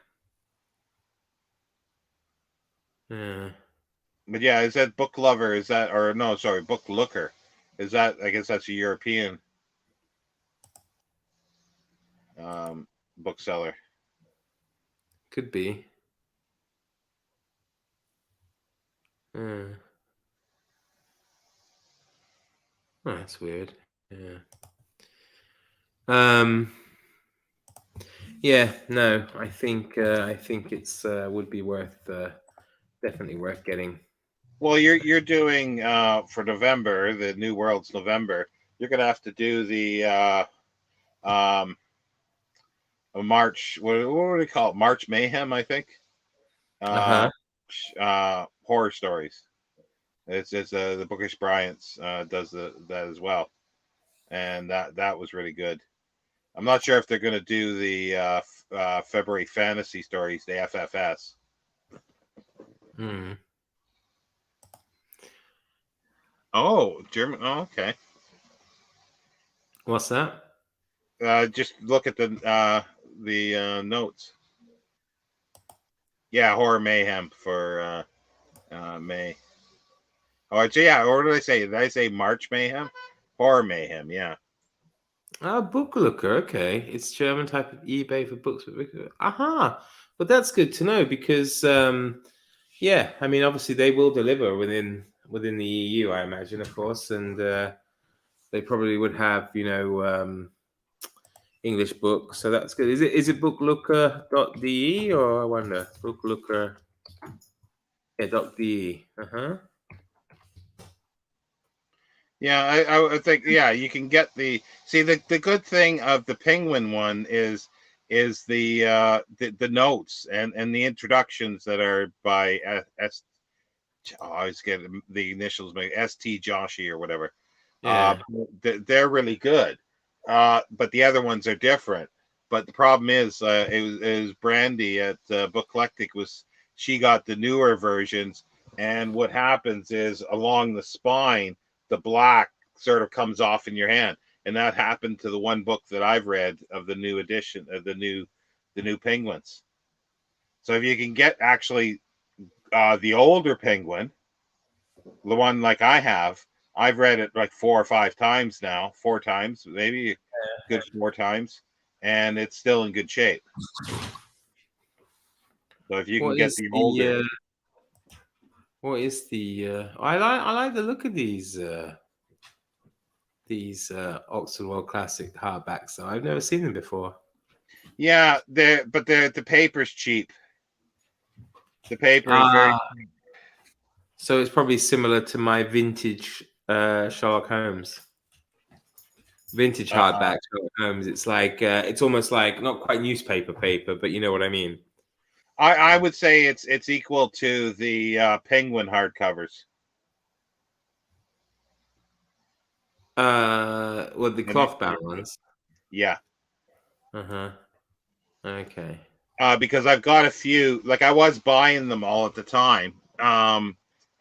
Yeah. But yeah, is that Book Lover? Is that, or no? Sorry, Book Looker. Is that? I guess that's a European bookseller. Could be. Oh, that's weird. Yeah. Yeah. No, I think it's would be worth definitely worth getting. Well, you're doing for November, the New World's November. You're gonna have to do the um, March. What do they call it? March Mayhem, I think. Uh, Uh-huh. Horror stories. It's the Bookish Bryants does that as well, and that was really good. I'm not sure if they're going to do the February fantasy stories, the FFS. Hmm. Oh, German. Oh, okay. What's that? Just look at the notes. Yeah, Horror Mayhem for May. Oh, yeah. Or what did I say? Did I say March Mayhem? Horror Mayhem. Yeah. Book Looker. Okay, it's German type of eBay for books. Aha. But that's good to know because yeah, I mean, obviously they will deliver within the EU, I imagine, of course, and they probably would have English books, so that's good. Is it booklooker.de or I wonder booklooker .de? Yeah, I think yeah, you can get the good thing of the Penguin one is the notes and the introductions that are by I always get the initials ST Joshi or whatever. Yeah. They're really good. But the other ones are different. But the problem is, it was Brandy at Booklectic she got the newer versions, and what happens is along the spine, the black sort of comes off in your hand, and that happened to the one book that I've read of the new edition of the new Penguins. So if you can get actually the older Penguin, the one like I have, I've read it like 4 or 5 times now, 4 times, maybe good 4 times, and it's still in good shape. So if you can What get is the older, the what is the I like the look of these Oxford World Classic hardbacks though. I've never seen them before. yeah, the paper's cheap. The paper is very. So it's probably similar to my vintage Sherlock Holmes. Vintage hardback Sherlock Holmes. It's like it's almost like not quite newspaper paper, but you know what I mean. I would say it's equal to the Penguin hardcovers. Well, the The cloth bound new- ones. Yeah. Uh-huh. Okay. Because I've got a few, like I was buying them all at the time.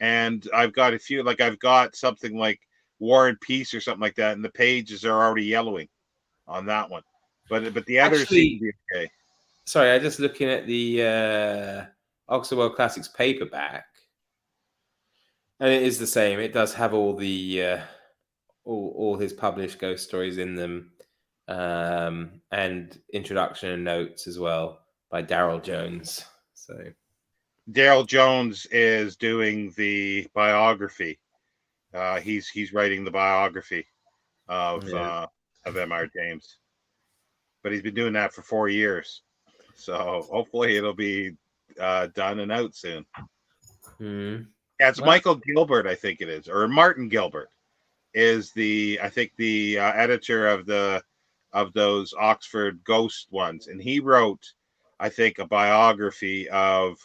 And I've got a few, like I've got something like War and Peace or something like that, and the pages are already yellowing on that one. But the others seem to Actually, be okay. sorry, I'm just looking at the Oxford World Classics paperback, and it is the same. It does have all the all his published ghost stories in them, and introduction and notes as well by Daryl Jones. So Daryl Jones is doing the biography. He's writing the biography yeah. of M.R. James, but he's been doing that for 4 years. So hopefully it'll be done and out soon. Mm. Yeah, it's Well, Michael Gilbert, I think it is, or Martin Gilbert is I think the editor of those Oxford Ghost ones, and he wrote, I think, a biography of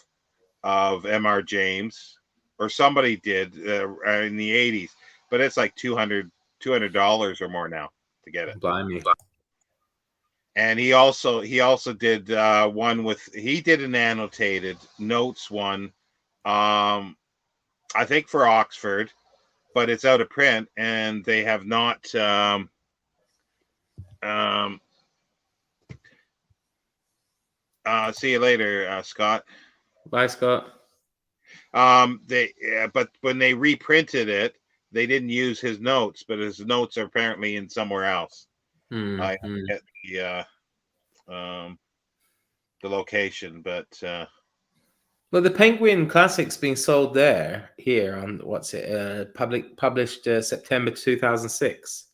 M.R. James, or somebody did in the 80s, but it's like $200 or more now to get it. blimey. And he also did one with, he did an annotated notes one, I think for Oxford, but it's out of print and they have not um see you later, Scott. Bye, Scott. But when they reprinted it, they didn't use his notes, but his notes are apparently in somewhere else. I Mm. get the location, but Well, the Penguin Classic's being sold here on what's it? Published September 2006.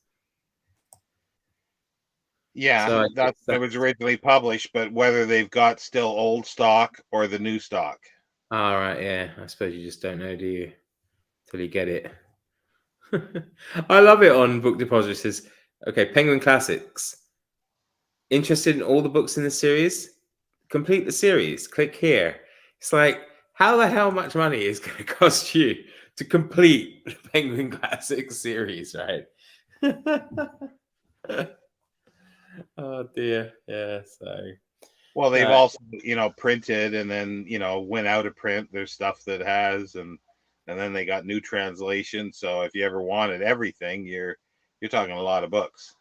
yeah, So I guess that's when it was originally published. But whether they've got still old stock or the new stock. all right, yeah. I suppose you just don't know, do you? Till you get it. I love it on Book Depository. It says, okay, Penguin Classics. Interested in all the books in the series? Complete the series. Click here. It's like, how the hell much money is going to cost you to complete the Penguin Classics series, right? Oh dear. Yeah, so Well, they've no. also printed and then went out of print. There's stuff that has and then they got new translations. So if you ever wanted everything, you're talking a lot of books.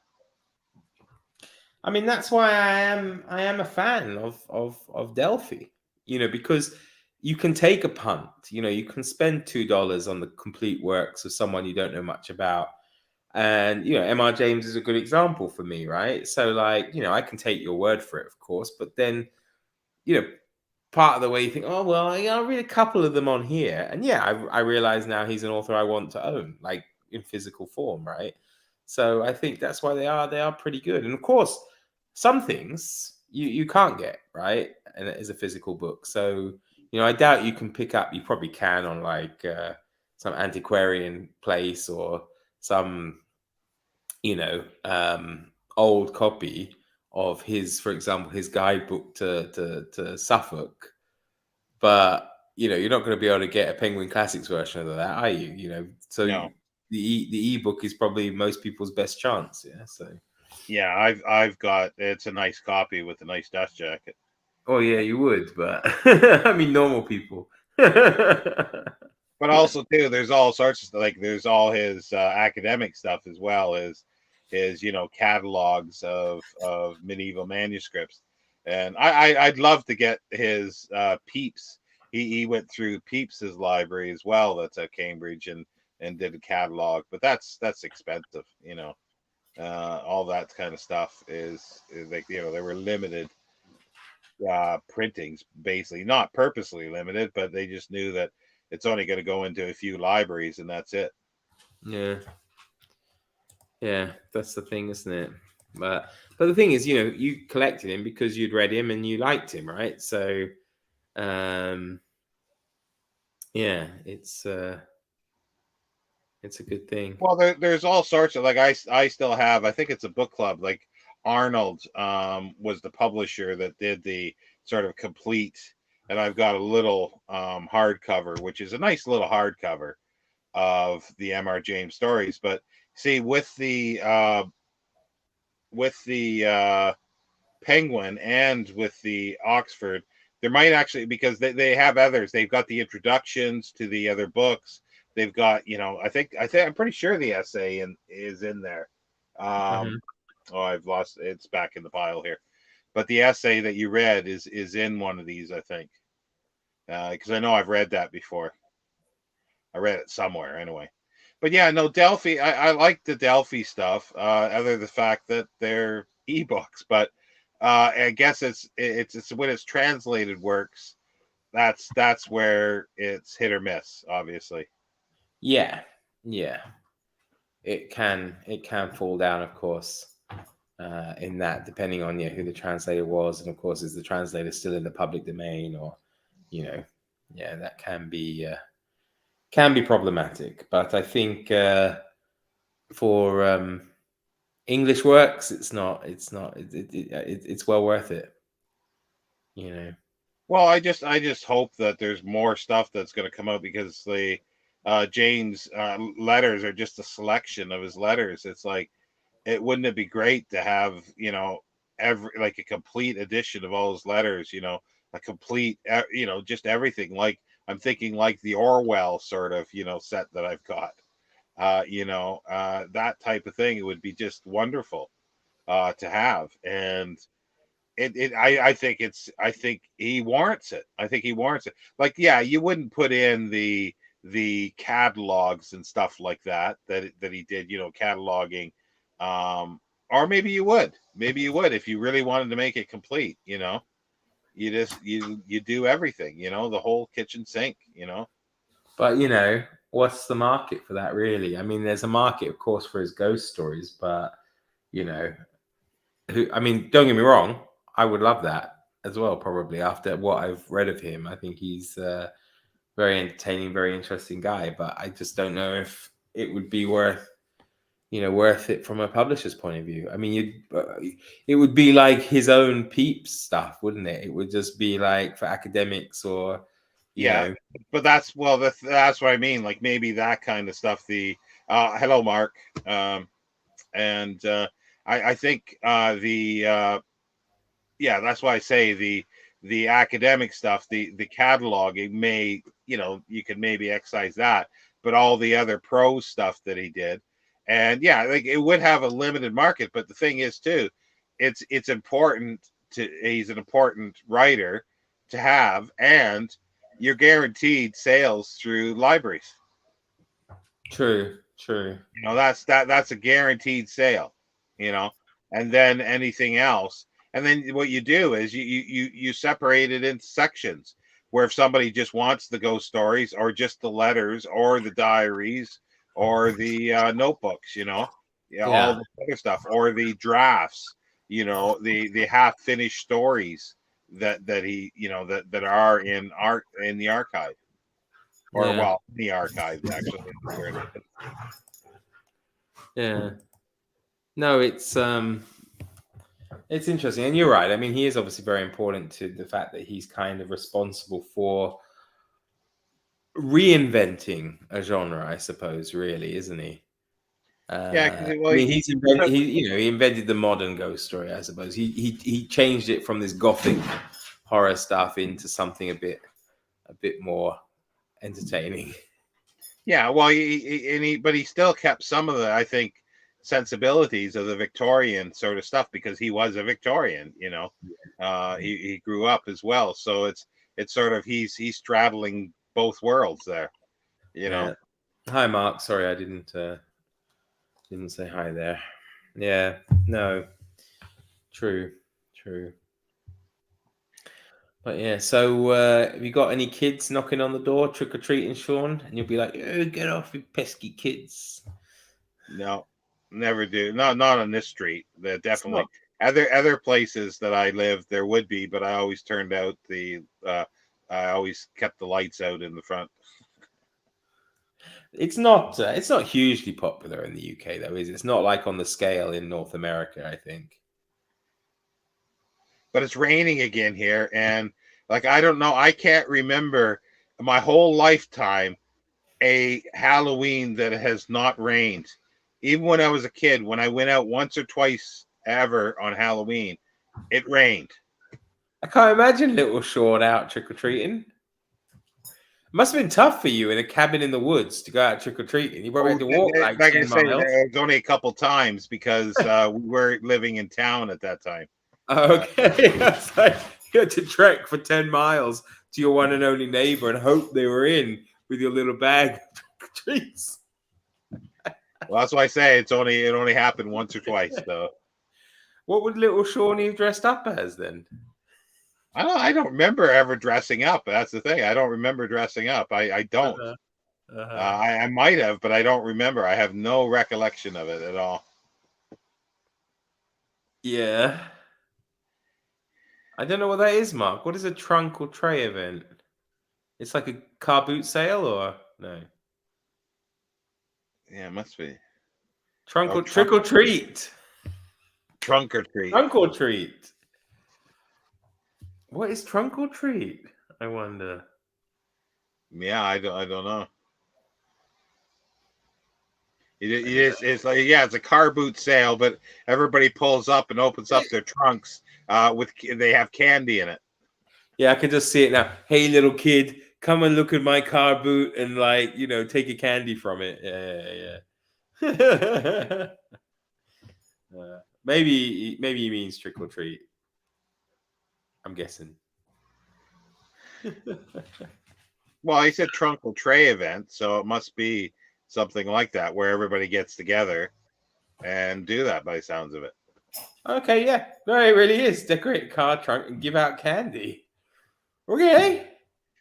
I mean, that's why I am a fan of Delphi, because you can take a punt, you can spend $2 on the complete works of someone you don't know much about. And MR James is a good example for me, right? So like, I can take your word for it, of course, but then, you know, part of the way you think, oh well, I'll read a couple of them on here. And yeah, I realize now he's an author I want to own, like in physical form, right? So I think that's why they are pretty good. And of course, some things you can't get, right? And it is a physical book. So, I doubt you can pick up, you probably can on like some antiquarian place or some, old copy of his, for example, his guidebook to Suffolk. But you're not going to be able to get a Penguin Classics version of that, are you? So No. the ebook is probably most people's best chance. Yeah. So. Yeah, I've got, it's a nice copy with a nice dust jacket. Oh yeah, you would, but I mean normal people. But also too, there's all sorts of stuff. Like there's all his academic stuff as well as his catalogs of medieval manuscripts. And I'd love to get his Pepys. He went through Pepys's library as well. That's at Cambridge and did a catalog, but that's expensive. All that kind of stuff is like they were limited printings, basically not purposely limited, but they just knew that it's only going to go into a few libraries and that's it. Yeah. Yeah, that's the thing, isn't it? But the thing is, you collected him because you'd read him and you liked him, right? So um yeah, it's a good thing. Well, there's all sorts of, like, I still have, I think it's a book club, like Arnold was the publisher that did the sort of complete, and I've got a little hardcover, which is a nice little hardcover of the M.R. James stories, but See, with the Penguin and with the Oxford, there might actually, because they have others. They've got the introductions to the other books. They've got, I'm pretty sure the essay is in there. Mhm. Oh, I've lost it's back in the pile here. But the essay that you read is in one of these, I think, because I know I've read that before. I read it somewhere anyway. But yeah, no, Delphi. I like the Delphi stuff. Other than the fact that they're ebooks, but I guess it's when it's translated works. That's where it's hit or miss. Obviously, Yeah, yeah. It can fall down, of course, in that, depending on who the translator was, and of course, is the translator still in the public domain, or yeah, that can be problematic. But I think for English works, it's well worth it. well, I just hope that there's more stuff that's going to come out because the Jane's letters are just a selection of his letters. It's like wouldn't it be great to have every like a complete edition of all his letters, a complete just everything, like I'm thinking like the Orwell sort of set that I've got, that type of thing. It would be just wonderful to have. And I think he warrants it. I think he warrants it. Like, yeah, you wouldn't put in the catalogs and stuff like that he did, cataloging. Or maybe you would. Maybe you would if you really wanted to make it complete, You just you do everything, the whole kitchen sink. But what's the market for that, really? I mean, there's a market, of course, for his ghost stories, but I mean, don't get me wrong, I would love that as well. Probably after what I've read of him, I think he's very entertaining, very interesting guy. But I just don't know if it would be worth it from a publisher's point of view. I mean, it would be like his own peeps stuff, wouldn't it? It would just be like for academics or Yeah, but that's what I mean. Like maybe that kind of stuff. The hello, Mark. And I think the yeah, that's why I say the academic stuff, the cataloging may, you could maybe excise that, but all the other prose stuff that he did, and yeah, like it would have a limited market. But the thing is too, it's important he's an important writer to have, and you're guaranteed sales through libraries. True. That's a guaranteed sale, and then anything else. And then what you do is you separate it into sections where if somebody just wants the ghost stories or just the letters or the diaries or the notebooks, all the other stuff, or the drafts, the half finished stories that he, that are in the archive. Or well, the archive actually. Yeah. No, it's interesting, and you're right. I mean, he is obviously very important to the fact that he's kind of responsible for reinventing a genre, I suppose. Really, isn't he? Yeah, I mean, he invented the modern ghost story, I suppose. He changed it from this gothic horror stuff into something a bit more entertaining. Yeah, well, but he still kept some of the, I think, sensibilities of the Victorian sort of stuff because he was a Victorian. He grew up as well, so it's sort of he's straddling both worlds there. Yeah. Hi, Mark. Sorry, I didn't say hi there. Yeah. No. True. But yeah, so have you got any kids knocking on the door, trick or treating, Sean? And you'll be like, oh, get off, you pesky kids. No, never do. Not on this street. There definitely other places that I live there would be, but I always turned out I always kept the lights out in the front. It's not hugely popular in the UK though, is it? It's not like on the scale in North America, I think. But it's raining again here, and like I don't know, I can't remember my whole lifetime a Halloween that has not rained even when I was a kid, when I went out once or twice ever on Halloween, it rained. I can't imagine little Sean out trick or treating. Must have been tough for you in a cabin in the woods to go out trick or treating. You probably had to walk like Like I 10 say, miles. it was only a couple times because we were living in town at that time. Okay, that's like you had to trek for 10 miles to your one and only neighbor and hope they were in with your little bag of treats. Well, that's why I say it only happened once or twice. So What would little Shawnee have dressed up as then? I don't remember ever dressing up. That's the thing. I don't remember dressing up. I don't. I might have, but I don't remember. I have no recollection of it at all. Yeah. I don't know what that is, Mark. What is a trunk or tray event? It's like a car boot sale or no? Yeah, it must be. Trunk or trick or treat. Trunk or treat. Trunk or treat. What is trunk or treat? I wonder. Yeah, I don't know. It's like, yeah, it's a car boot sale, but everybody pulls up and opens up their trunks they have candy in it. Yeah, I can just see it now. Hey, little kid, come and look at my car boot and take a candy from it. Yeah. Maybe he means trick or treat. I'm guessing. Well, he said trunk or tray event, so it must be something like that where everybody gets together and do that by the sounds of it. Okay, yeah. No, it really is. Decorate a car trunk and give out candy. Okay.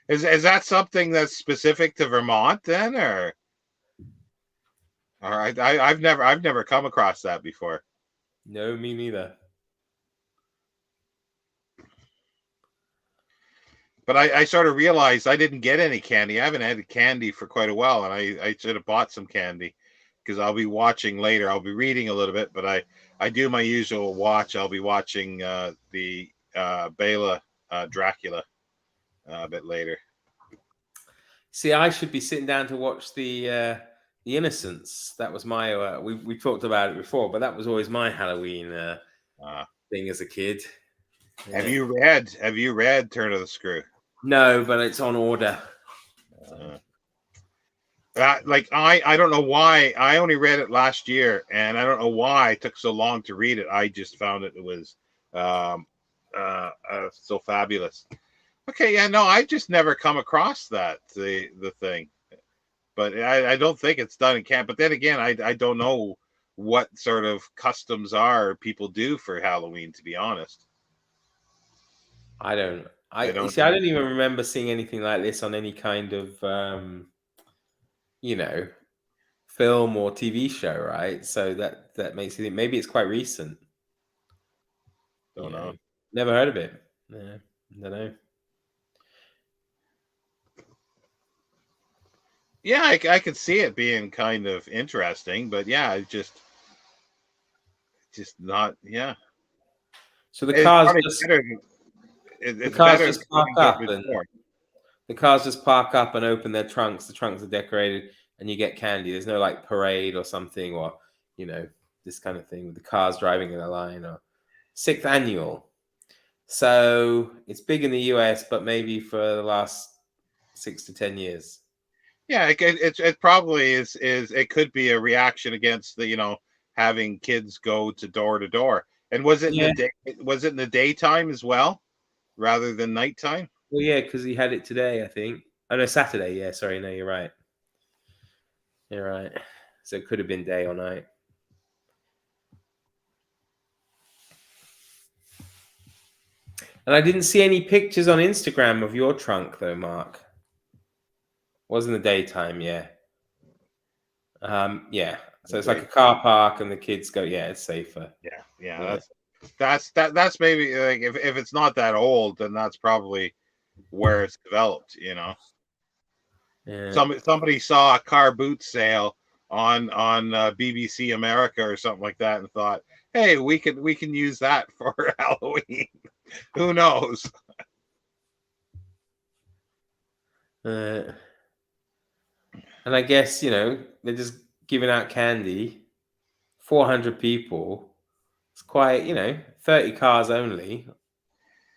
Is that something that's specific to Vermont then, or I've never come across that before. No, me neither. But I sort of realized I didn't get any candy. I haven't had candy for quite a while, and I should have bought some candy because I'll be watching later. I'll be reading a little bit, but I do my usual watch. I'll be watching the Bela Dracula a bit later. See, I should be sitting down to watch the Innocents. That was my we talked about it before, but that was always my Halloween thing as a kid. Yeah. Have you read Turn of the Screw? No, but it's on order. I don't know why. I only read it last year, and I don't know why it took so long to read it. I just found it was so fabulous. Okay, yeah, no, I just never come across that the thing, but I don't think it's done in camp. But then again, I don't know what sort of customs people do for Halloween. To be honest, I don't even remember seeing anything like this on any kind of film or TV show, right? So that makes you think maybe it's quite recent. Don't know. Never heard of it. Yeah, don't know. Yeah, I could see it being kind of interesting, but yeah, just not. Yeah. So the cars just park up and open their trunks. The trunks are decorated, and you get candy. There's no like parade or something, or this kind of thing with the cars driving in a line. Or 6th annual. So it's big in the US, but maybe for the last 6 to 10 years. Yeah, it probably is. It could be a reaction against the having kids go to door. And was it in the daytime as well, rather than nighttime? Well, yeah, because he had it today, I think. Oh no, Saturday. Yeah, sorry, no, you're right. You're right. So it could have been day or night. And I didn't see any pictures on Instagram of your trunk, though, Mark. Was in the daytime, yeah. Yeah. So it's like a car park, and the kids go. Yeah, it's safer. Yeah. That's maybe like if it's not that old, then that's probably where it's developed. Yeah. Somebody saw a car boot sale on BBC America or something like that, and thought, hey, we can use that for Halloween. Who knows? And I guess they're just giving out candy. 400 people. It's quite, 30 cars only,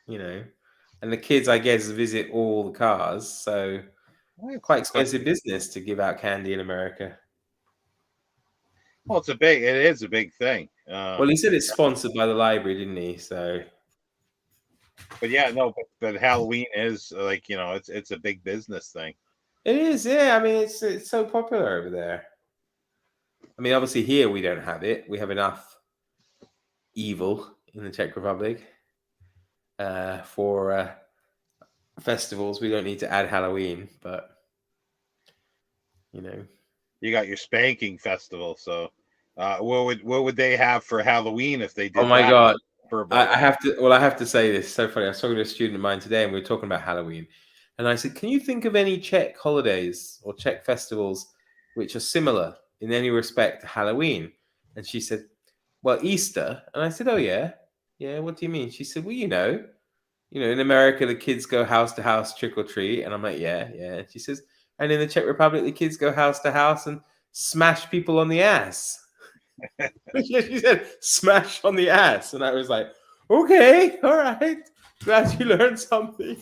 and the kids, I guess, visit all the cars. So quite expensive business to give out candy in America. Well, it is a big thing. Well, he said it's sponsored by the library, didn't he? So, but yeah, no, but Halloween is like, it's a big business thing. it is, yeah. I mean, it's so popular over there. I mean, obviously here we don't have it. We have enough evil in the Czech Republic for festivals. We don't need to add Halloween, but you got your spanking festival. So, what would they have for Halloween if they did? Oh my God! I have to say this. It's so funny. I was talking to a student of mine today, and we were talking about Halloween, and I said, "Can you think of any Czech holidays or Czech festivals which are similar in any respect to Halloween?" And she said, "Well, Easter." And I said, "Oh yeah, yeah. What do you mean?" She said, "Well, in America, the kids go house to house, trick or treat." And I'm like, "Yeah, yeah." And she says, "And in the Czech Republic, the kids go house to house and smash people on the ass." She said, "Smash on the ass," and I was like, "Okay, all right. Glad you learned something."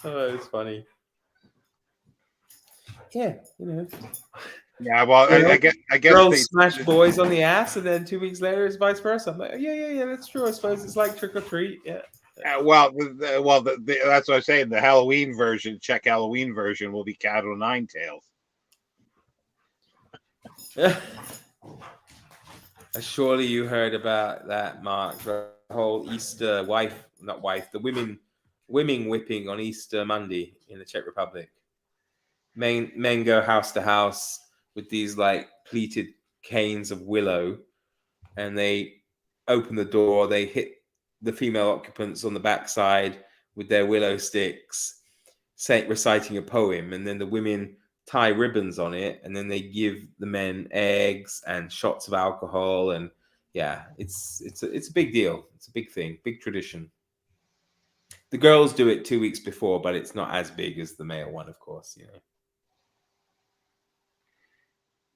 Oh, it's funny. Yeah, Yeah, well, I guess girls smash boys on the ass, and then 2 weeks later it's vice versa. I'm like, yeah, that's true. I suppose it's like trick or treat. Yeah. That's what I'm saying. The Halloween version, Czech Halloween version, will be Cat o' Nine Tails. Surely you heard about that, Mark. The whole Easter the women whipping on Easter Monday in the Czech Republic. Men go house to house with these like pleated canes of willow, and they open the door. They hit the female occupants on the backside with their willow sticks, reciting a poem, and then the women tie ribbons on it, and then they give the men eggs and shots of alcohol, and yeah, it's a big deal. It's a big thing, big tradition. The girls do it 2 weeks before, but it's not as big as the male one, of course.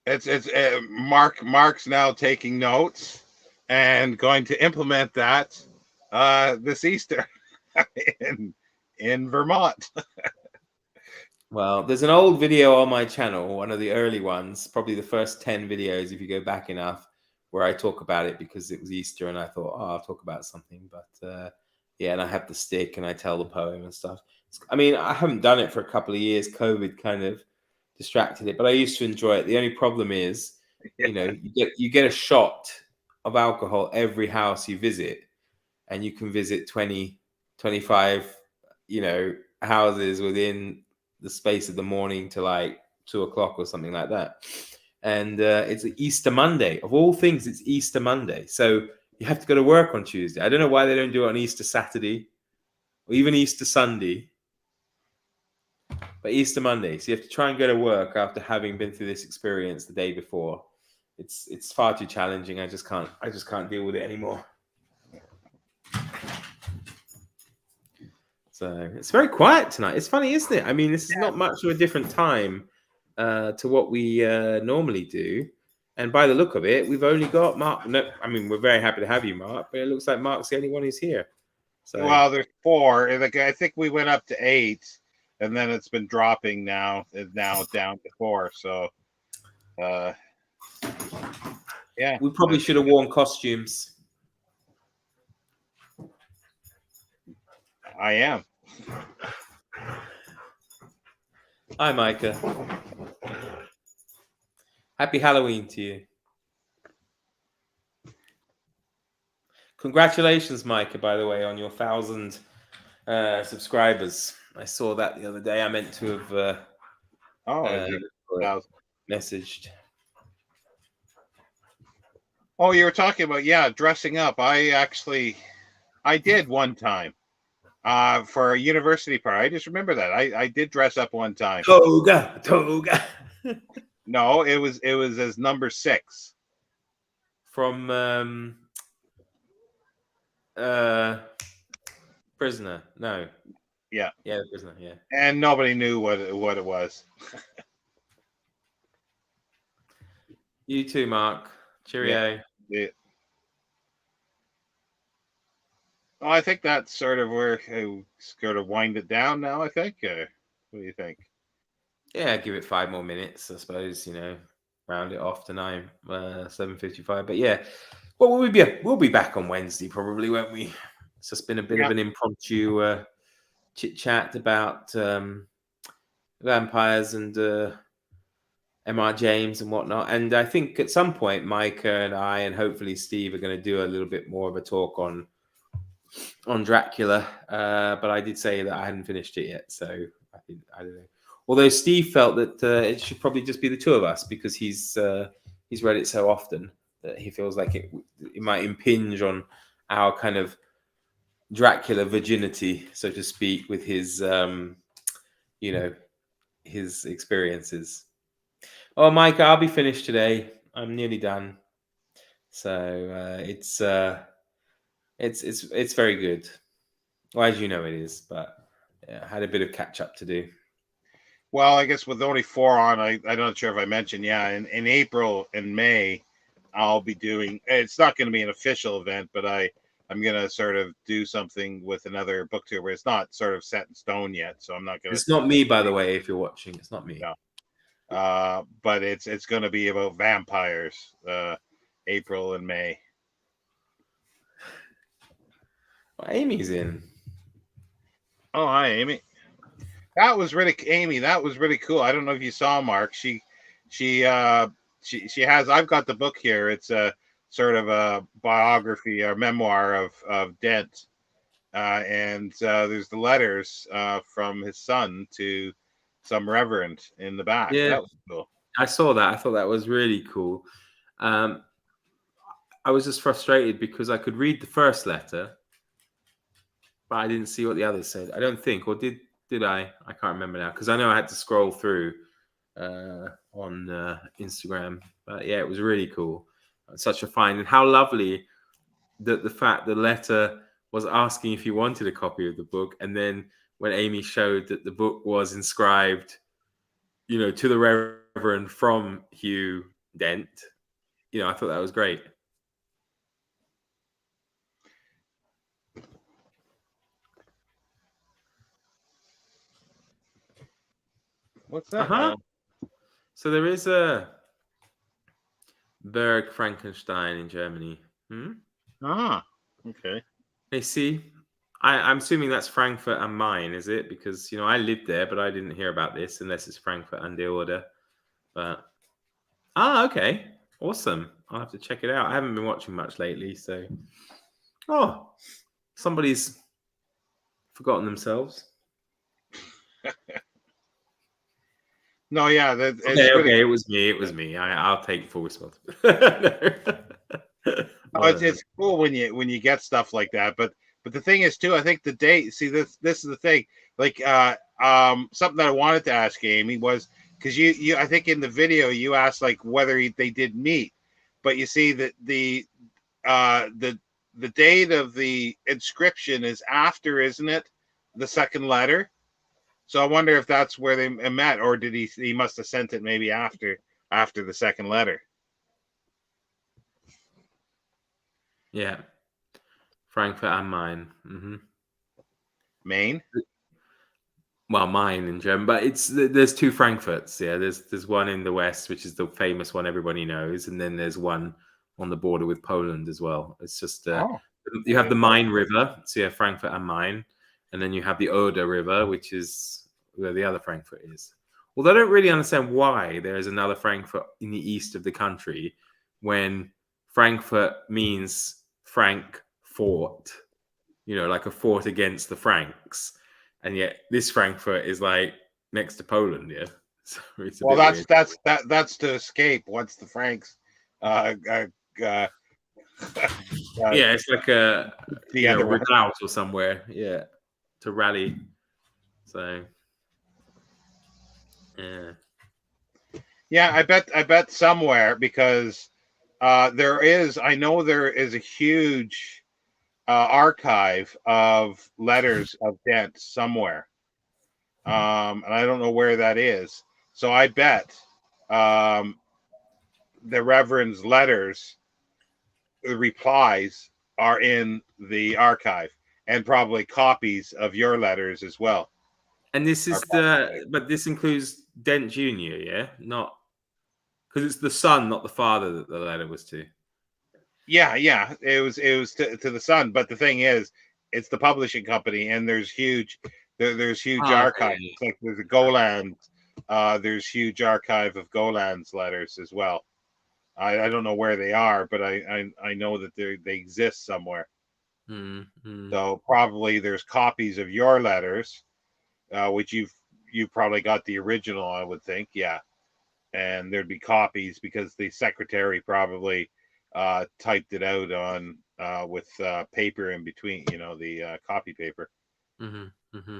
It's Mark's now taking notes and going to implement that this Easter in Vermont. Well, there's an old video on my channel, one of the early ones, probably the first 10 videos, if you go back enough, where I talk about it because it was Easter and I thought, I'll talk about something. But yeah, and I have the stick and I tell the poem and stuff. I mean, I haven't done it for a couple of years. COVID kind of distracted it, but I used to enjoy it. The only problem is, you get a shot of alcohol every house you visit, and you can visit 20, 25, houses within the space of the morning to like 2 o'clock or something like that. And it's Easter Monday. Of all things, it's Easter Monday. So you have to go to work on Tuesday. I don't know why they don't do it on Easter Saturday or even Easter Sunday. But Easter Monday. So you have to try and go to work after having been through this experience the day before. It's far too challenging. I just can't deal with it anymore. So it's very quiet tonight. It's funny, isn't it? I mean, this is not much of a different time to what we normally do. And by the look of it, we've only got Mark. No, I mean, we're very happy to have you, Mark, but it looks like Mark's the only one who's here. So, well, there's 4. I think we went up to 8, and then it's been dropping now. It's now down to 4. So, yeah. We probably should have worn costumes. I am. Hi, Micah. Happy Halloween to you. Congratulations, Micah, by the way, on your 1,000 subscribers. I saw that the other day. I meant to have messaged. Oh, you were talking about, dressing up. I did one time. For a university party. I just remember that. I did dress up one time. Toga. No, it was as number 6. From Prisoner. No. Yeah. Yeah, Prisoner, yeah. And nobody knew what it was. You too, Mark. Yeah. Cheerio. Yeah. Well, I think that's sort of where I sort of wind it down now. I think. What do you think? Yeah, give it 5 more minutes, I suppose. Round it off to 7:55. But yeah, well, we'll be back on Wednesday probably, won't we? It's just been a bit of Yeah. an impromptu chit chat about vampires and MR James and whatnot. And I think at some point, Micah and I, and hopefully Steve, are going to do a little bit more of a talk on Dracula. But I did say that I hadn't finished it yet, so I don't know. Although Steve felt that it should probably just be the two of us because he's read it so often that he feels like it might impinge on our kind of Dracula virginity, so to speak, with his his experiences. Oh, Mike, I'll be finished today. I'm nearly done. So it's very good. Well, as you know, it is. But yeah, I had a bit of catch up to do. Well, I guess with only 4 on, I'm not sure if I mentioned. Yeah, in April and May, I'll be doing. It's not going to be an official event, but I'm going to sort of do something with another book tour where it's not sort of set in stone yet. So I'm not going to. It's not me, by the way. If you're watching, it's not me. No. But it's going to be about vampires. April and May. Well, Amy's in. Oh, hi, Amy. That was really cool. I don't know if you saw, Mark. She has. I've got the book here. It's a sort of a biography or memoir of Dent, and there's the letters from his son to some reverend in the back. Yeah, that was cool. I saw that. I thought that was really cool. I was just frustrated because I could read the first letter, but I didn't see what the others said. I don't think, or did I? I can't remember now because I know I had to scroll through on Instagram. But yeah, it was really cool. Such a find, and how lovely that the fact the letter was asking if you wanted a copy of the book, and then when Amy showed that the book was inscribed, to the Reverend from Hugh Dent, I thought that was great. What's that? So there is a Berg Frankenstein in Germany. Okay. Hey, see, I'm assuming that's Frankfurt am Main, is it? Because I lived there, but I didn't hear about this unless it's Frankfurt an der Oder. But okay, awesome. I'll have to check it out. I haven't been watching much lately, so somebody's forgotten themselves. No, yeah. Okay, it was me. I'll take full responsibility. It's cool when you get stuff like that, but the thing is too, I think the date. See, this is the thing. Like something that I wanted to ask Amy was because you I think in the video you asked like whether they did meet, but you see that the date of the inscription is after, isn't it? The second letter. So I wonder if that's where they met, or did he must have sent it maybe after the second letter. Yeah, Frankfurt am Main. Mm-hmm. Maine. Well, mine in German, but there's two Frankfurts. Yeah, there's one in the west, which is the famous one everybody knows, and then there's one on the border with Poland as well. It's just you have the Main River, so you have Frankfurt am Main, and then you have the Oder River, which is where the other Frankfurt is. Although I don't really understand why there is another Frankfurt in the east of the country when Frankfurt means Frank fort, like a fort against the Franks. And yet this Frankfurt is like next to Poland, yeah. So that's to escape once the Franks. Yeah, it's like a redoubt or somewhere, yeah, to rally. So yeah, I bet somewhere because there is a huge archive of letters of Dent somewhere, and I don't know where that is. So I bet the Reverend's letters, the replies are in the archive, and probably copies of your letters as well. And this is but this includes Dent Jr., yeah? Not because it's the son, not the father, that the letter was to. Yeah, it was to the son. But the thing is, it's the publishing company, and there's huge archives. Yeah. Like there's a Golan, there's huge archive of Golan's letters as well. I don't know where they are, but I know that they exist somewhere. Mm-hmm. So probably there's copies of your letters, which you probably got the original, I would think. Yeah, and there'd be copies because the secretary probably typed it out on with paper in between, the copy paper. Mm-hmm. Mm-hmm.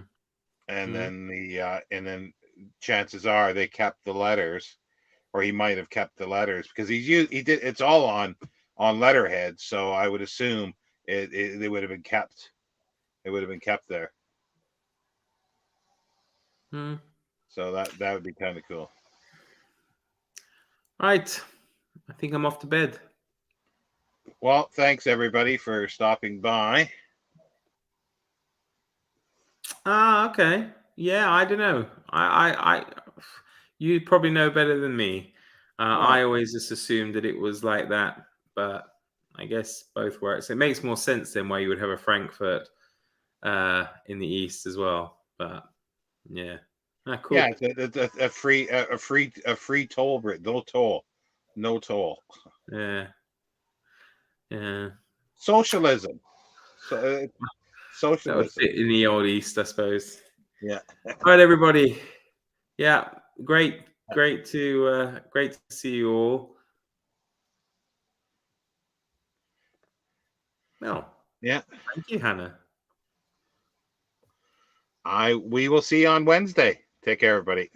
And then and then chances are they kept the letters, or he might have kept the letters because he did. It's all on letterhead, so I would assume they would have been kept. It would have been kept there. So that would be kind of cool. Right. I think I'm off to bed. Well, thanks everybody for stopping by. Okay. Yeah, I don't know. I you probably know better than me. I always just assumed that it was like that, but I guess both works. It makes more sense then why you would have a Frankfurt in the east as well. But yeah, cool. Yeah, it's a free toll bridge. No toll. Yeah. Socialism. Socialism. That would fit in the old east, I suppose. Yeah. All right, everybody. Yeah, great to see you all. Well, yeah. Thank you, Hannah. We will see you on Wednesday. Take care, everybody.